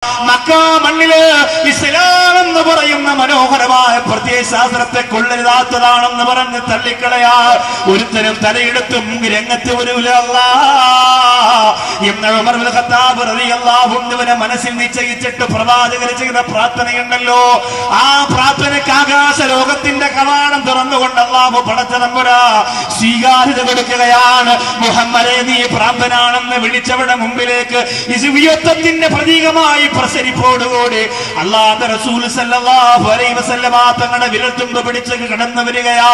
Mecca മണ്ണില് ഇസ്ലാം എന്ന് പറയുന്ന മനോഹരമായ പ്രത്യയശാസ്ത്രത്തെ കൊള്ളരുതാത്തതാണെന്ന് പറഞ്ഞ് തള്ളിക്കളയാ ഒരുത്തരും തലയെടുത്തും രംഗത്ത് വരൂല എന്ന് ഉമർ ഇബ്നുൽ ഖത്താബ് റളിയല്ലാഹു അൻഹുവിനെ മനസ്സിൽ നിശ്ചയിച്ചിട്ട് പ്രവാചകർ ചെയ്ത പ്രാർത്ഥനയുണ്ടല്ലോ. ആ പ്രാർത്ഥനയ്ക്ക് ആകാശ ലോകത്തിന്റെ കവാടം തുറന്നുകൊണ്ട് അല്ലാഹു പടച്ച തമ്പുരാ സ്വീകാര്യത കൊടുക്കുകയാണ്. മുഹമ്മദേ, നീ പ്രാപ്തനാണെന്ന് വിളിച്ചവരുടെ മുമ്പിലേക്ക് യുദ്ധത്തിന്റെ പ്രതീകമായി പ്രസരിപ്പോടുകൂടി അല്ലാഹുവിന്റെ റസൂൽ സല്ലല്ലാഹു അലൈഹി വസല്ലമ തങ്ങളുടെ വിരൽത്തുമ്പ് പിടിച്ച് കടന്നു വരികയാ.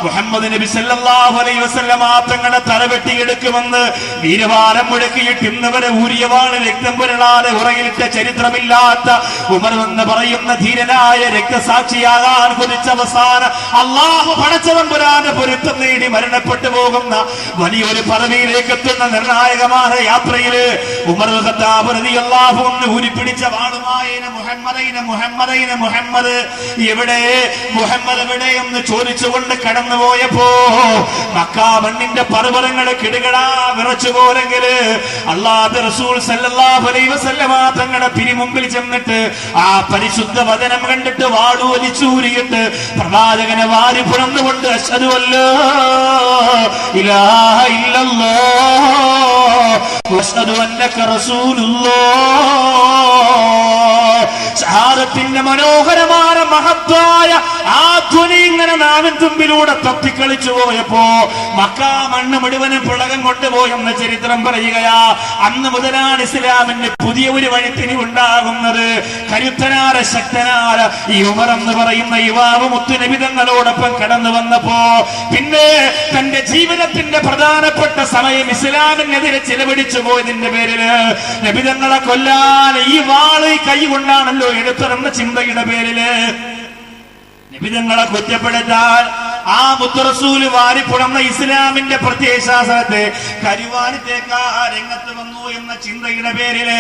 മുഹമ്മദ് നബി സല്ലല്ലാഹു അലൈഹി വസല്ലമ തങ്ങളുടെ തല വെട്ടിയെടുക്കുമെന്ന് വീരവാരം മുഴക്കിയിട്ട് ഇന്ന് വരെ ഊരിയവാണ് രക്തം പുരളാതെ ഉറയിലിട്ട ചരിത്രമില്ലാത്ത ഉമർ എന്ന് പറയുന്ന ധീരനായ രക്തസാക്ഷിയാകാൻ കുതിച്ച അവസാനം അല്ലാഹു പടച്ചതമ്പുരാന്റെ പൊരുത്തം നേടി മരണപ്പെട്ടു പോകുന്ന വലിയൊരു പദവിയിലേക്ക് എത്തുന്ന നിർണായകമായ യാത്രയില് ഉമർ ഖത്താബ് റളിയല്ലാഹു അൻഹു ഊരിപ്പിടിച്ച വാളുമായേന മുഹമ്മദ് എവിടെ എന്ന് ചോദിച്ചുകൊണ്ട് കടന്നുപോയപ്പോ മക്കാ മണ്ണിന്റെ പർവ്വതങ്ങള് കിടുകിടാ വിറച്ചു പോലെങ്കില് അല്ലാഹുവിന്റെ റസൂൽ സല്ലല്ലാഹു അലൈഹി വസല്ലമ തങ്ങളുടെ പിരിമുമ്പിൽ ചെന്നിട്ട് ആ പരിശുദ്ധ വചനം കണ്ടിട്ട് വാളു വലിച്ചൂരിയിട്ട് പ്രവാചകനെ വാരി പുറന്നുകൊണ്ട് അശ്ഹദു അല്ലാ ഇലാഹ ഇല്ലല്ലാഹ് വഅശ്ഹദു അന്നക റസൂലുള്ളാഹ് ഷഹാദത്തിന്റെ മനോഹരമായ മഹത്തായ ആ ധ്വനി ഇങ്ങനെ നാവിൻ തുമ്പിലൂടെ തപ്പിക്കളിച്ചു പോയപ്പോ മക്കാ മണ്ണ് മുഴുവനും പുളകം കൊണ്ടുപോയെന്ന ചരിത്രം പറയുകയാ. അന്ന് മുതലാണ് ഇസ്ലാമിന്റെ പുതിയ ഒരു വഴിത്തിരി ഉണ്ടാകുന്നത്. കരുത്തനാര ശക്തനാര ഈ ഉമർ എന്ന് പറയുന്ന യുവാവ് മുത്തുനബി തങ്ങളോടൊപ്പം കടന്നു വന്നപ്പോ പിന്നെ തന്റെ ജീവിതത്തിന്റെ പ്രധാനപ്പെട്ട സമയം ഇസ്ലാമിനെതിരെ ചിലവഴിച്ചു പോയതിന്റെ പേരില് നബി തങ്ങളെ കൊല്ലാൻ ഈ വാള് കൈ കൊണ്ടാണല്ലോ എടുത്തതെന്ന ചിന്തയുടെ പേരില് നബിതങ്ങളെ കുറ്റപ്പെടുത്താൻ ആ മുത്തറസൂല് വാരിപ്പുണർന്ന ഇസ്ലാമിന്റെ പ്രത്യയശാസ്ത്രത്തെ കരുവാനിത്തേക്ക് ആ രംഗത്ത് വന്നു എന്ന ചിന്തയുടെ പേരില്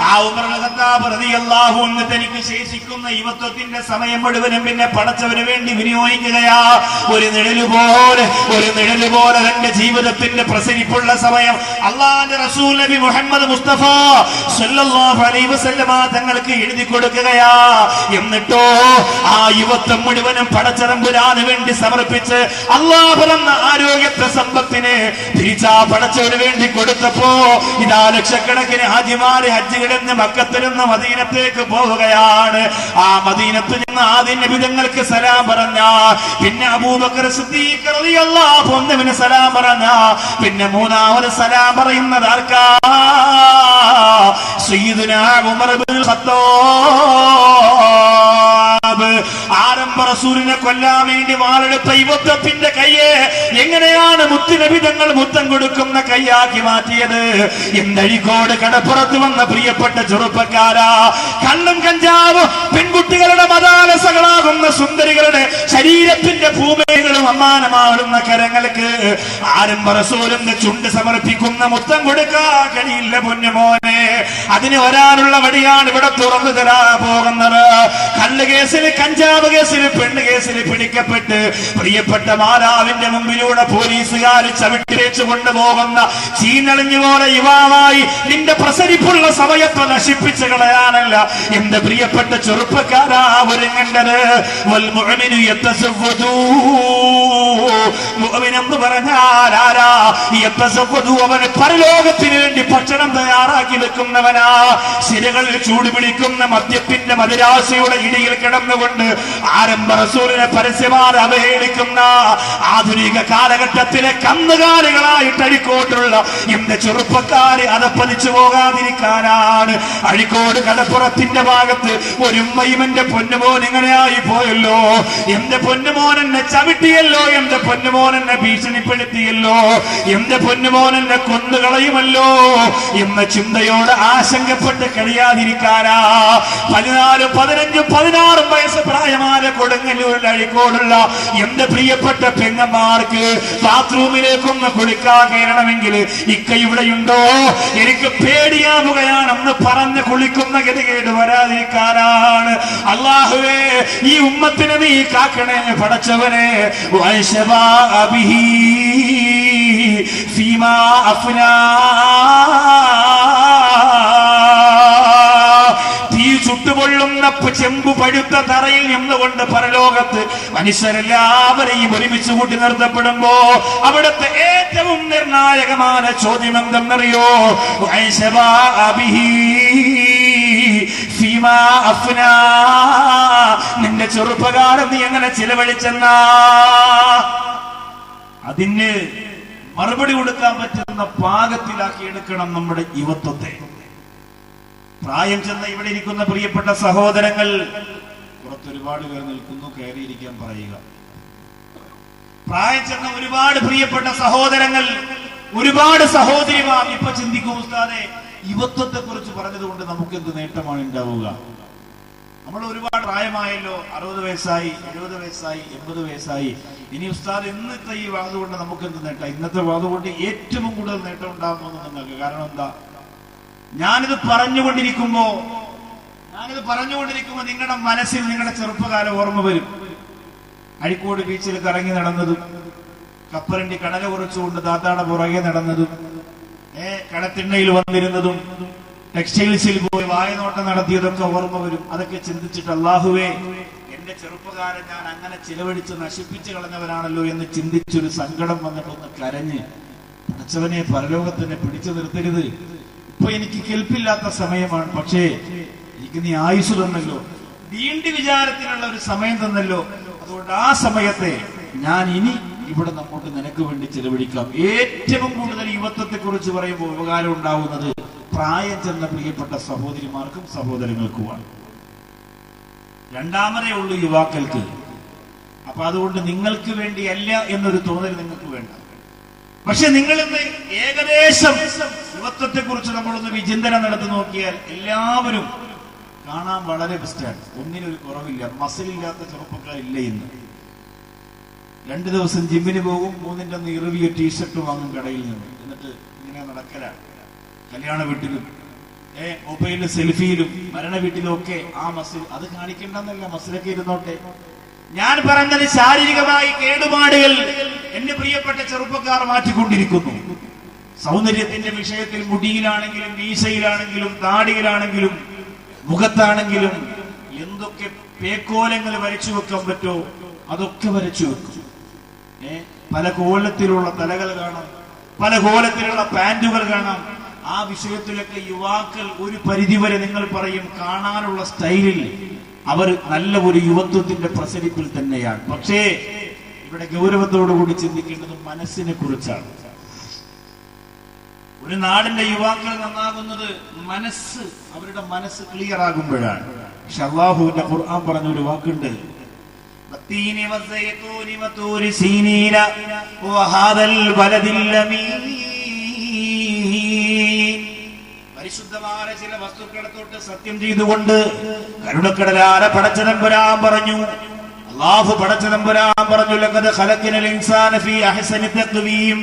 ആ ഉമർ ഖത്താബ് റളിയല്ലാഹു അൻഹു തനിക്ക് ശേഷിക്കുന്ന യുവത്വത്തിന്റെ സമയം മുഴുവനും പിന്നെ പടച്ചവന് വേണ്ടി വിനിയോഗിക്കുകയാ. ഒരു നിഴല് പോലെ തന്റെ ജീവിതത്തിന്റെ പ്രസരിപ്പുള്ള സമയം അല്ലാഹുവിന്റെ റസൂൽ നബി മുഹമ്മദ് മുസ്തഫ സല്ലല്ലാഹു അലൈഹി വസല്ലമ തങ്ങൾക്ക് എഴുതി കൊടുക്കുകയാ. എന്നിട്ടോ ആ യുവത്വം മുഴുവനും പടച്ചതമ്പുരാന് വേണ്ടി സമർപ്പിച്ച് അല്ലാഹു തന്ന ആരോഗ്യത്തെ സമ്പത്തിനെ തിരിച്ചാ പടച്ചവന് വേണ്ടി കൊടുത്തപ്പോ ഇതാ ലക്ഷക്കണക്കിന് ഹാജിമാര് ഹജ്ജ് കിടന്ന് മക്കത്തിൽ നിന്ന് മദീനത്തേക്ക് പോവുകയാണ്. ആ മദീനത്ത് നിന്ന് ആദ്യം നബി തങ്ങൾക്ക് സലാം പറഞ്ഞ, പിന്നെ അബൂബക്കർ സിദ്ദീഖ് റളിയല്ലാഹു അൻഹുവിന് സലാം പറഞ്ഞ, പിന്നെ മൂന്നാമത് സലാം പറയുന്നത് ആർക്കാ? സയ്യിദുനാ ഉമർ ഇബ്നുൽ ഖത്താബ്. ആരംഭ റസൂലിനെ കൊല്ലാൻ വേണ്ടി വാളെടുത്ത യുവത്വത്തിന്റെ കയ്യെ എങ്ങനെയാണ് മുത്തുനബി തങ്ങൾ മുത്തം കൊടുക്കുന്ന കയ്യാക്കി മാറ്റിയത്? എന്തഴിക്കോട് കടപ്പുറത്ത് വന്ന പ്രിയപ്പെട്ട ചെറുപ്പക്കാരാ, കള്ളും കഞ്ചാവും പെൺകുട്ടികളുടെ മതാലസകളാകുന്ന സുന്ദരികളുടെ ശരീരത്തിന്റെ ഭൂമികളും അമ്മാനമാടുന്ന കരങ്ങൾക്ക് ആരംഭ റസൂലിന്റെ ചുണ്ട് സമർപ്പിക്കുന്ന മുത്തം കൊടുക്കാൻ കഴിയില്ല പൊന്നുമോനെ. അതിന് വരാനുള്ള വഴിയാണ് ഇവിടെ തുറന്നു തരാ പോകുന്നത്. കള്ള് കേസിൽ, കഞ്ചാവ് കേസിൽ, പെണ്ണ് കേസിൽ പിടിക്കപ്പെട്ട് പ്രിയപ്പെട്ട മാതാവിന്റെ മുമ്പിലൂടെ പോലീസുകാർ ചവിട്ടിലേച്ചു കൊണ്ടുപോകുന്ന ചീനളിഞ്ഞു പോലെ യുവാവായി നിന്റെ പ്രസരിപ്പുള്ള സമയത്ത് നശിപ്പിച്ചു കളയാനല്ല എന്റെ പ്രിയപ്പെട്ട ചെറുപ്പക്കാരാ ഒരുങ്ങേണ്ടത്. മുഅ്മിനെന്ന് പറഞ്ഞാൽ ആരാ? അവന് പരലോകത്തിന് വേണ്ടി ഭക്ഷണം തയ്യാറാക്കി വെക്കുന്നവനാ. ശിരകളിൽ ചൂട് പിടിക്കുന്ന മദ്യത്തിന്റെ മദിരാശയുടെ ഇടിയിൽ കിടന്നുകൊണ്ട് ആരംഭ റസൂലിനെ പരസ്യമായി അവഹേളിക്കുന്ന ആധുനിക കാലഘട്ടത്തിലെ കന്നുകാലികളായിട്ട് അഴിക്കോട്ടുള്ള എന്റെ ചെറുപ്പക്കാരെ അതപ്പതിച്ചു പോകാതിരിക്കാനാണ്. അഴിക്കോട് കടപ്പുറത്തിന്റെ ഭാഗത്ത് ഒരു ഉമ്മയും എന്റെ പൊന്നുമോൻ ഇങ്ങനെയായി പോയല്ലോ, എന്റെ പൊന്നുമോൻ എന്നെ ചവിട്ടിയല്ലോ, എന്റെ പൊന്നുമോൻ എന്നെ ഭീഷണിപ്പെടുത്തിയല്ലോ, എന്റെ പൊന്നുമോൻ എന്നെ കൊന്നുകളയുമല്ലോ എന്ന ചിന്തയോട് ആശങ്കപ്പെട്ട് കഴിയാതിരിക്കാനാ 14, 15, 16 വയസ്സ് പ്രായമായ കൊടുങ്ങല്ലൂരിൽ അഴിക്കോടുള്ള എന്റെ പ്രിയപ്പെട്ട പെങ്ങന്മാർക്ക് ബാത്റൂമിലേക്കൊന്ന് കുളിക്കാൻ കയറണമെങ്കിൽ ഇക്ക ഇവിടെയുണ്ടോ, എനിക്ക് പേടിയാവുകയാണെന്ന് പറഞ്ഞ് കുളിക്കുന്ന ഗതികേട് വരാതിരിക്കാനാണ്. അല്ലാഹുവേ, ഈ ഉമ്മത്തിനെ നീ കാക്കണേ പടച്ചവനെ. ഫീമാ അഫ്നാ ചെമ്പു പഴുത്ത തറയിൽ നിന്നുകൊണ്ട് പരലോകത്ത് മനുഷ്യരെല്ലാവരെയും ഒരുമിച്ച് കൂട്ടി നിർത്തപ്പെടുമ്പോ അവിടുത്തെ ഏറ്റവും നിർണായകമായ ചോദ്യം എന്തെന്നറിയോ? നിന്റെ ചെറുപ്പകാലം നീ എങ്ങനെ ചിലവഴിച്ചെന്നാ? അതിന് മറുപടി കൊടുക്കാൻ പറ്റുന്ന പാകത്തിലാക്കി എടുക്കണം നമ്മുടെ യുവത്വത്തെ. പ്രായം ചെന്ന ഇവിടെ ഇരിക്കുന്ന പ്രിയപ്പെട്ട സഹോദരങ്ങൾ, പുറത്തൊരുപാട് പേർ നിൽക്കുന്നു, കയറിയിരിക്കാൻ പറയുക. പ്രായം ചെന്ന ഒരുപാട് പ്രിയപ്പെട്ട സഹോദരങ്ങൾ, ഒരുപാട് സഹോദരിമാർ ഇപ്പൊ ചിന്തിക്കും, ഉസ്താദെ യുവത്വത്തെ കുറിച്ച് പറഞ്ഞതുകൊണ്ട് നമുക്ക് എന്ത് നേട്ടമാണ് ഉണ്ടാവുക? നമ്മൾ ഒരുപാട് പ്രായമായല്ലോ, 60 വയസ്സായി, 70 വയസ്സായി, 80 വയസ്സായി. ഇനി ഉസ്താദ് ഇന്നത്തെ ഈ വാതുകൊണ്ട് നമുക്ക് എന്ത് നേട്ടം? ഇന്നത്തെ വാതുകൊണ്ട് ഏറ്റവും കൂടുതൽ നേട്ടം ഉണ്ടാകുമെന്ന് നിങ്ങൾക്ക്. കാരണം എന്താ? ഞാനിത് പറഞ്ഞുകൊണ്ടിരിക്കുമ്പോ നിങ്ങളുടെ മനസ്സിൽ നിങ്ങളുടെ ചെറുപ്പകാലം ഓർമ്മ വരും. അഴിക്കോട് ബീച്ചിൽ കറങ്ങി നടന്നതും, കപ്പലണ്ടി കടല കുറച്ചുകൊണ്ട് താത്താടെ പുറകെ നടന്നതും, കടത്തിണ്ണയിൽ വന്നിരുന്നതും, ടെക്സ്റ്റൈൽസിൽ പോയി വായനോട്ടം നടത്തിയതൊക്കെ ഓർമ്മ വരും. അതൊക്കെ ചിന്തിച്ചിട്ട് അല്ലാഹുവേ, എന്റെ ചെറുപ്പകാലം ഞാൻ അങ്ങനെ ചിലവഴിച്ച് നശിപ്പിച്ചു കളഞ്ഞവരാണല്ലോ എന്ന് ചിന്തിച്ചൊരു സങ്കടം വന്നിട്ടൊന്ന് കരഞ്ഞ്, അച്ഛവനെ പരലോകത്തിനെ പിടിച്ചു നിർത്തരുത്, ഇപ്പൊ എനിക്ക് കെൽപ്പില്ലാത്ത സമയമാണ്, പക്ഷേ എനിക്ക് നീ ആയുസ് തന്നല്ലോ, വീണ്ടും വിചാരത്തിനുള്ള ഒരു സമയം തന്നല്ലോ, അതുകൊണ്ട് ആ സമയത്തെ ഞാൻ ഇനി ഇവിടെ നമ്മോട്ട് നിനക്ക് വേണ്ടി ചെലവഴിക്കാം. ഏറ്റവും കൂടുതൽ യുവത്വത്തെ കുറിച്ച് പറയുമ്പോൾ ഉപകാരം ഉണ്ടാവുന്നത് പ്രായം ചെന്ന പ്രിയപ്പെട്ട സഹോദരിമാർക്കും സഹോദരങ്ങൾക്കുമാണ്. രണ്ടാമതേ ഉള്ളൂ യുവാക്കൾക്ക്. അപ്പൊ അതുകൊണ്ട് നിങ്ങൾക്ക് വേണ്ടിയല്ല എന്നൊരു തോന്നൽ നിങ്ങൾക്ക് വേണ്ട. പക്ഷെ നിങ്ങളിന്ന് ഏകദേശം യുവത്വത്തെ കുറിച്ച് നമ്മളൊന്ന് വിചിന്തനം നടത്തി നോക്കിയാൽ എല്ലാവരും കാണാൻ വളരെ ബെസ്റ്റാണ്. ഒന്നിനൊരു കുറവില്ല. മസിലില്ലാത്ത ചെറുപ്പക്കാരില്ല ഇന്ന്. 2 ദിവസം ജിമ്മിന് പോകും, 3ന്റെ ഒന്ന് ഇറുവിയ ടീഷർട്ട് വാങ്ങും കടയിൽ നിന്ന്, എന്നിട്ട് ഇങ്ങനെ നടക്കലാണ്. കല്യാണ വീട്ടിലും മൊബൈലിൽ സെൽഫിയിലും മരണ വീട്ടിലും ഒക്കെ ആ മസിൽ, അത് കാണിക്കണ്ടെന്നല്ല, മസിലൊക്കെ ഇരുന്നോട്ടെ. ഞാൻ പറഞ്ഞത് ശാരീരികമായി കേടുപാടുകൾ എന്റെ പ്രിയപ്പെട്ട ചെറുപ്പക്കാർ മാറ്റിക്കൊണ്ടിരിക്കുന്നു. സൗന്ദര്യത്തിന്റെ വിഷയത്തിൽ മുടിയിലാണെങ്കിലും മീശയിലാണെങ്കിലും താടിയിലാണെങ്കിലും മുഖത്താണെങ്കിലും എന്തൊക്കെ പേക്കോലങ്ങൾ വരച്ചു വെക്കാൻ പറ്റോ അതൊക്കെ വരച്ചു വെക്കും. പല കോലത്തിലുള്ള തലകൾ കാണാം, പല കോലത്തിലുള്ള പാന്റുകൾ കാണാം. ആ വിഷയത്തിലൊക്കെ യുവാക്കൾ ഒരു പരിധിവരെ നിങ്ങൾ പറയും കാണാനുള്ള സ്റ്റൈലിൽ അവർ നല്ല ഒരു യുവത്വത്തിന്റെ പ്രസരിപ്പിൽ തന്നെയാണ്. പക്ഷേ ഇവിടെ ഗൗരവത്തോടുകൂടി ചിന്തിക്കേണ്ടത് മനസ്സിനെ കുറിച്ചാണ്. ഒരു നാടിന്റെ യുവാക്കൾ നന്നാകുന്നത് അവരുടെ മനസ്സ് ക്ലിയർ ആകുമ്പോഴാണ്. പക്ഷെ അല്ലാഹുവിന്റെ ഖുർആൻ പറഞ്ഞ ഒരു വാക്കുണ്ട്, പരിശുദ്ധമായ ചില വസ്തുക്കളെ തൊട്ട് സത്യം ചെയ്തുകൊണ്ട് കരുണക്കടലാര പടച്ചതമ്പുരാൻ പറഞ്ഞു, അല്ലാഹു പടച്ചതമ്പുരാൻ പറഞ്ഞു, ലഖദ് ഖലഖനൽ ഇൻസാന ഫീ അഹ്സനി തഖ്വീം.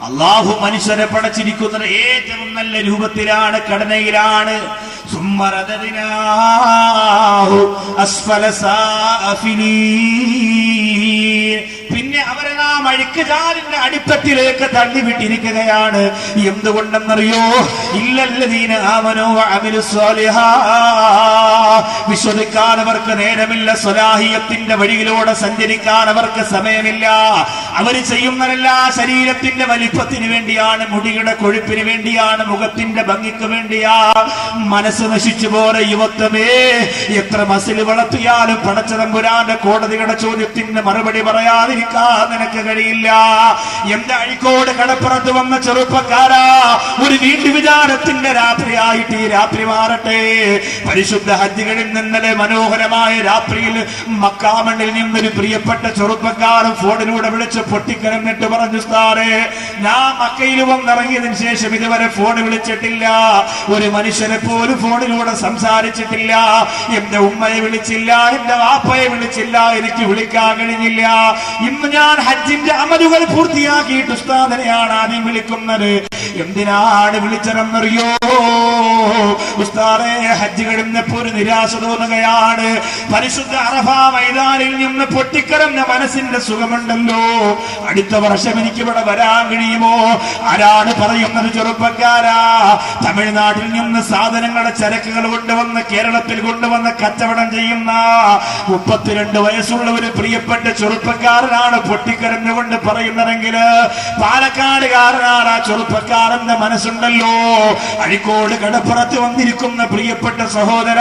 അല്ലാഹു മനുഷ്യരെ പടച്ചിരിക്കുന്നത് ഏറ്റവും നല്ല രൂപത്തിലാണ്, ഘടനയിലാണ്. സുമ്മ റദദ്നാഹു അസ്ഫല സാഫിലീൻ. പിന്നെ അവരെ നാം അഴുക്കുചാലിന്റെ അടിത്തട്ടിലേക്ക് തള്ളിവിട്ടിരിക്കുകയാണ്. എന്തുകൊണ്ടെന്നറിയോ? ഇല്ലല്ലദീന ആമനൂ വഅമിലുസ് സ്വാലിഹാത്ത്. വിശ്വസിക്കാൻ അവർക്ക് നേരമില്ല, സ്വലാഹിയത്തിന്റെ വഴിയിലൂടെ സഞ്ചരിക്കാൻ അവർക്ക് സമയമില്ല. അവർ ചെയ്യുന്നതെല്ലാ ശരീരത്തിന്റെ വലിപ്പത്തിന് വേണ്ടിയാണ്, മുടിയുടെ കൊഴുപ്പിന് വേണ്ടിയാണ്, മുഖത്തിന്റെ ഭംഗിക്ക് വേണ്ടിയാ. മനസ്സ് നശിച്ചു പോരെ യുവത്വമേ, എത്ര മസിൽ വളർത്തിയാലും പടച്ചതമ്പുരാന്റെ കോടതിയുടെ ചോദ്യത്തിന് മറുപടി പറയാതിരിക്കാൻ നിനക്ക് കഴിയില്ല. എന്റെ അഴിക്കോട് കടപ്പുറത്ത് വന്ന ചെറുപ്പക്കാരാ, ഒരു വീട്ടു വിചാരത്തിന്റെ രാത്രിയായിട്ട് ഈ രാത്രി മാറട്ടെ. പരിശുദ്ധ ഹജ്ജുകളിൽ നിന്നലെ മനോഹരമായ രാത്രിയിൽ മക്കാമണ്ണിൽ നിന്നൊരു പ്രിയപ്പെട്ട ചെറുപ്പക്കാരൻ ഫോണിലൂടെ വിളിച്ച് പൊട്ടിക്കരഞ്ഞിട്ട് പറഞ്ഞു, സാറേ ഞാൻ മക്കയിൽ വന്നിറങ്ങിയതിനു ശേഷം ഇതുവരെ ഫോൺ വിളിച്ചിട്ടില്ല, ഒരു മനുഷ്യനെ പോലും ഫോണിലൂടെ സംസാരിച്ചിട്ടില്ല, എന്റെ ഉമ്മയെ വിളിച്ചില്ല, എന്റെ വാപ്പയെ വിളിച്ചില്ല, എനിക്ക് വിളിക്കാൻ കഴിഞ്ഞില്ല. ഇന്ന് ഞാൻ ഹജ്ജിന്റെ അമലുകൾ പൂർത്തിയാക്കിയിട്ട് ഉസ്താദിനെയാണ് ആദ്യം വിളിക്കുന്നത്. എന്തിനാണ് വിളിച്ചതെന്നറിയോ? ഉസ്താദെ, ഹജ്ജ് കഴിഞ്ഞപ്പോ ഒരു പ്രത്യാശ തോന്നുകയാണ്. പരിശുദ്ധ അറഫ മൈതാനിൽ നിന്ന് പൊട്ടിക്കരഞ്ഞ മനസ്സിന്റെ സുഖമുണ്ടല്ലോ, അടുത്ത വർഷം എനിക്ക് ഇവിടെ വരാൻ കഴിയുമോ? ആരാണ് പറയുന്നത്? ചെറുപ്പക്കാരാ, തമിഴ്നാട്ടിൽ നിന്ന് സാധനങ്ങളുടെ ചരക്കുകൾ കൊണ്ടുവന്ന് കേരളത്തിൽ കൊണ്ടുവന്ന് കച്ചവടം ചെയ്യുന്ന 32 വയസ്സുള്ള ഒരു പ്രിയപ്പെട്ട ചെറുപ്പക്കാരനാണ് പൊട്ടിക്കരഞ്ഞുകൊണ്ട് പറയുന്നതെങ്കിൽ പാലക്കാടുകാരനാണ് ആ ചെറുപ്പക്കാരന്റെ മനസ്സുണ്ടല്ലോ. അഴിക്കോട് കടപ്പുറത്ത് വന്നിരിക്കുന്ന പ്രിയപ്പെട്ട സഹോദര,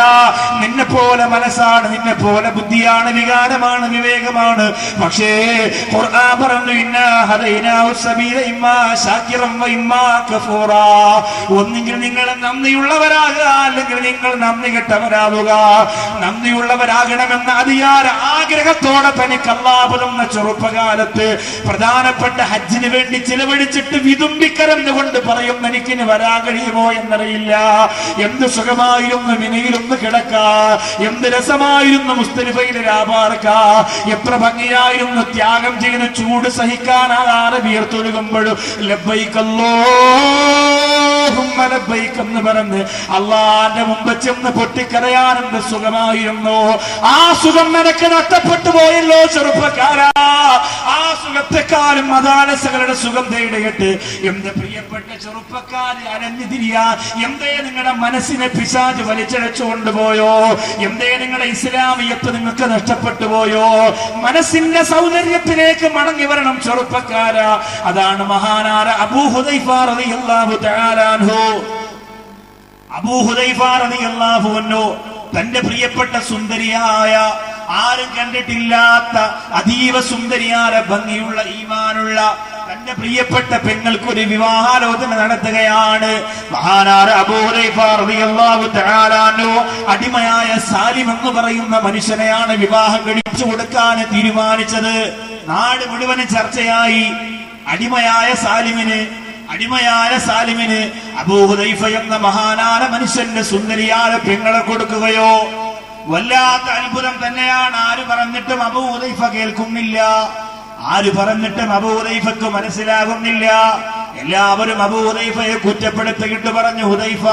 നിന്നെ പോലെ മനസ്സാണ്, നിന്നെ പോലെ ബുദ്ധിയാണ്, വികാരമാണ്, വിവേകമാണ്. പക്ഷേ ഖുർആൻ പറഞ്ഞു, ഇന്നാ ഹദൈനാഹു സബീല ഇമ്മാ ശാകിറൻ വ ഇമ്മാ കഫൂറാ. ഒന്നുകിൽ നിങ്ങൾ നന്ദിയുള്ളവരാകുക, അല്ലെങ്കിൽ നിങ്ങൾ നന്ദി കെട്ടവരാവുക. നന്ദിയുള്ളവരാകണമെന്ന അതിയാര ആഗ്രഹത്തോടെ തനിക്ക് അല്ലാഹു തന്ന ചെറുപ്പകാലത്ത് പ്രധാനപ്പെട്ട ഹജ്ജിന് വേണ്ടി ചിലവഴിച്ചിട്ട് വിതുമ്പിക്കരഞ്ഞുകൊണ്ട് പറയും, എനിക്കിന് വരാൻ കഴിയുമോ എന്നറിയില്ല. എന്ത് സുഖമായിരുന്നു മിനയിലൊന്ന് കിടക്കാ, എന്ത് രസമായിരുന്നു മുസ്തലിഫയിലെ രാപാർക്ക, എത്ര ഭംഗിയായിരുന്നു ത്യാഗം ചെയ്ത് ചൂട് സഹിക്കാനാകാതെ വിയർത്തൊഴുകുമ്പോഴും ലബ്ബൈക്കല്ലോ എന്ന് പറഞ്ഞ് അള്ളാന്റെ മുമ്പ് ചെന്ന് പൊട്ടിക്കരയാൻ എന്ത് സുഖമായിരുന്നു. ആ സുഖം നിനക്ക് നഷ്ടപ്പെട്ടു പോയല്ലോ ചെറുപ്പക്കാരാ. ആ സുഖത്തെക്കാളും മദാലസകളുടെ സുഖം തേടിയിട്ട് എന്റെ പ്രിയപ്പെട്ട ചെറുപ്പക്കാരെ അനഞ്ഞു തിരിയാ. എന്തേ നിങ്ങളുടെ മനസ്സിനെ പിശാച് വലിച്ചഴച്ചു കൊണ്ടുപോയോ? എന്തേ നിങ്ങളുടെ ഇസ്ലാമിയത്ത് നിങ്ങൾക്ക് നഷ്ടപ്പെട്ടു പോയോ? മനസ്സിന്റെ സൗന്ദര്യത്തിലേക്ക് മടങ്ങി വരണം ചെറുപ്പക്കാരാ. അതാണ് മഹാനാര അബൂ ഹുദൈഫ റളിയല്ലാഹു തആല അൻഹു. അബൂ ഹുദൈഫ റളിയല്ലാഹു അൻഹു തന്റെ പ്രിയപ്പെട്ട സുന്ദരിയായ, ആരും കണ്ടിട്ടില്ലാത്ത അതീവ സുന്ദരിയായ ഭംഗിയുള്ള ഈമാനുള്ള തന്റെ പ്രിയപ്പെട്ട പെങ്ങൾക്കൊരു വിവാഹാലോചന നടത്തുകയാണ്. മഹാനായ അബൂ ഹുദൈഫ റളിയല്ലാഹു തആല അൻഹു അടിമയായ സാലിം എന്ന് പറയുന്ന മനുഷ്യനെയാണ് വിവാഹം കഴിച്ചു കൊടുക്കാൻ തീരുമാനിച്ചത്. നാട് മുഴുവൻ ചർച്ചയായി. അടിമയായ സാലിമിന് അബൂ ഹുദൈഫ എന്ന മഹാനായ മനുഷ്യന്റെ സുന്ദരിയായ പെങ്ങളെ കൊടുക്കുകയോ? വല്ലാത്ത അത്ഭുതം തന്നെയാണ്. ആര് പറഞ്ഞിട്ടും അബൂ ഹുദൈഫ കേൾക്കുന്നില്ല. ആര് പറഞ്ഞിട്ടും അബൂ ഹുദൈഫക്ക് മനസ്സിലാകുന്നില്ല. എല്ലാവരും അബൂ ഹുദൈഫയെ കുറ്റപ്പെടുത്തിയിട്ട് പറഞ്ഞു, ഹുദൈഫ,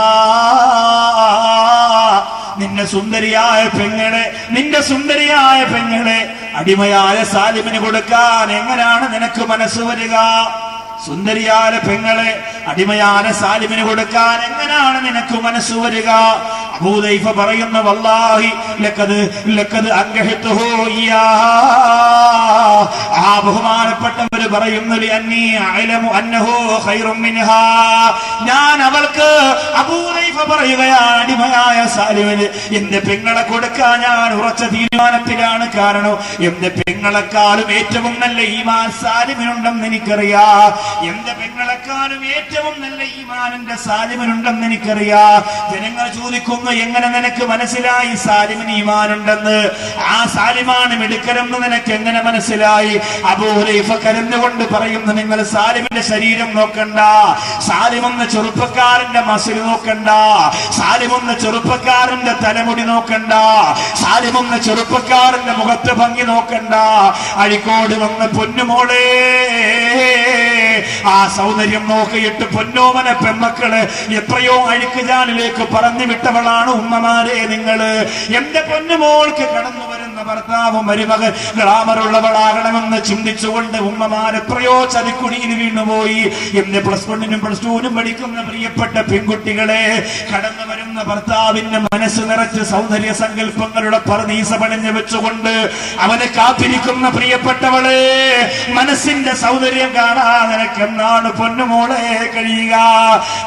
നിന്റെ സുന്ദരിയായ പെങ്ങളെ അടിമയായ സാലിമിന് കൊടുക്കാൻ എങ്ങനെയാണ് നിനക്ക് മനസ്സ് വരിക? സുന്ദരിയായ പെങ്ങളെ അടിമയായ സാലിമിന് കൊടുക്കാൻ എങ്ങനെയാണ് നിനക്ക് മനസ്സ് വരിക? അബൂ ഹുദൈഫ പറയുന്നു, വല്ലാഹി ലഖദ് അൻകഹതുഹു ഇയാ. ആ ബഹുമാനപ്പെട്ടവര് പറയുന്നു, ലിഅന്നി അഅലമു അന്നഹു ഖൈറും മിൻഹാ. ഞാൻ അവൾക്ക്, അബൂ ഹുദൈഫ പറയുകയാണ്, അടിമയായ സാലിമിന് എന്റെ പെങ്ങളെ കൊടുക്കാൻ ഞാൻ ഉറച്ച തീരുമാനത്തിലാണ്. കാരണം എന്റെ പെങ്ങളെക്കാളും ഏറ്റവും നല്ല ഈമാൻ സാലിമിനുണ്ടെന്ന് എനിക്കറിയാം. എന്റെ പെങ്ങളെക്കാളും ഏറ്റവും നല്ല ഈമാൻ എന്റെ സാലിമിനുണ്ടെന്ന് എനിക്കറിയാം. ജനങ്ങൾ ചോദിക്കുന്നു, എങ്ങനെ നിനക്ക് മനസ്സിലായി സാലിമിന് ഈമാനുണ്ടെന്ന്? ആ സാലിമാണ് മിടുക്കരെന്ന് നിനക്ക് എങ്ങനെ മനസ്സിലായി? അബൂ ഹുദൈഫ കരഞ്ഞുകൊണ്ട് പറയുന്നു, നിങ്ങൾ സാലിമിന്റെ ശരീരം നോക്കണ്ട, സാലിമെന്ന ചെറുപ്പക്കാരന്റെ മസിൽ നോക്കണ്ട, സാലിമെന്ന ചെറുപ്പക്കാരന്റെ തലമുടി നോക്കണ്ട, സാലിമെന്ന ചെറുപ്പക്കാരന്റെ മുഖത്ത് ഭംഗി നോക്കണ്ട. അഴിക്കോട് വന്ന പൊന്നുമോളെ, ആ സൗന്ദര്യം നോക്കിയിട്ട് പൊന്നോമന പെമ്മക്കള് എത്രയോ അഴുക്കുചാലിലേക്ക് പറഞ്ഞു വിട്ടവളാണ് ഉമ്മമാരെ നിങ്ങള്. എന്റെ പൊന്നുമോൾക്ക് കടന്നു വരുന്ന ഭർത്താവും മരുമകൻ ഗ്ലാമറുള്ളവളാകണമെന്ന് ചിന്തിച്ചുകൊണ്ട് ഉമ്മമാർ എത്രയോ ചതിക്കുടിയിൽ വീണുപോയി. എന്റെ +1 +2 പഠിക്കുന്ന പ്രിയപ്പെട്ട പെൺകുട്ടികളെ, കടന്നു വരുന്ന ഭർത്താവിന്റെ മനസ്സ് നിറച്ച് സൗന്ദര്യ സങ്കല്പങ്ങളുടെ പറദീസ പണിഞ്ഞു വെച്ചുകൊണ്ട് അവനെ കാത്തിരിക്കുന്ന പ്രിയപ്പെട്ടവളെ, മനസ്സിന്റെ സൗന്ദര്യം കാണാൻ നിനക്ക് എന്നാണ് പൊന്നുമോളെ കഴിയുക?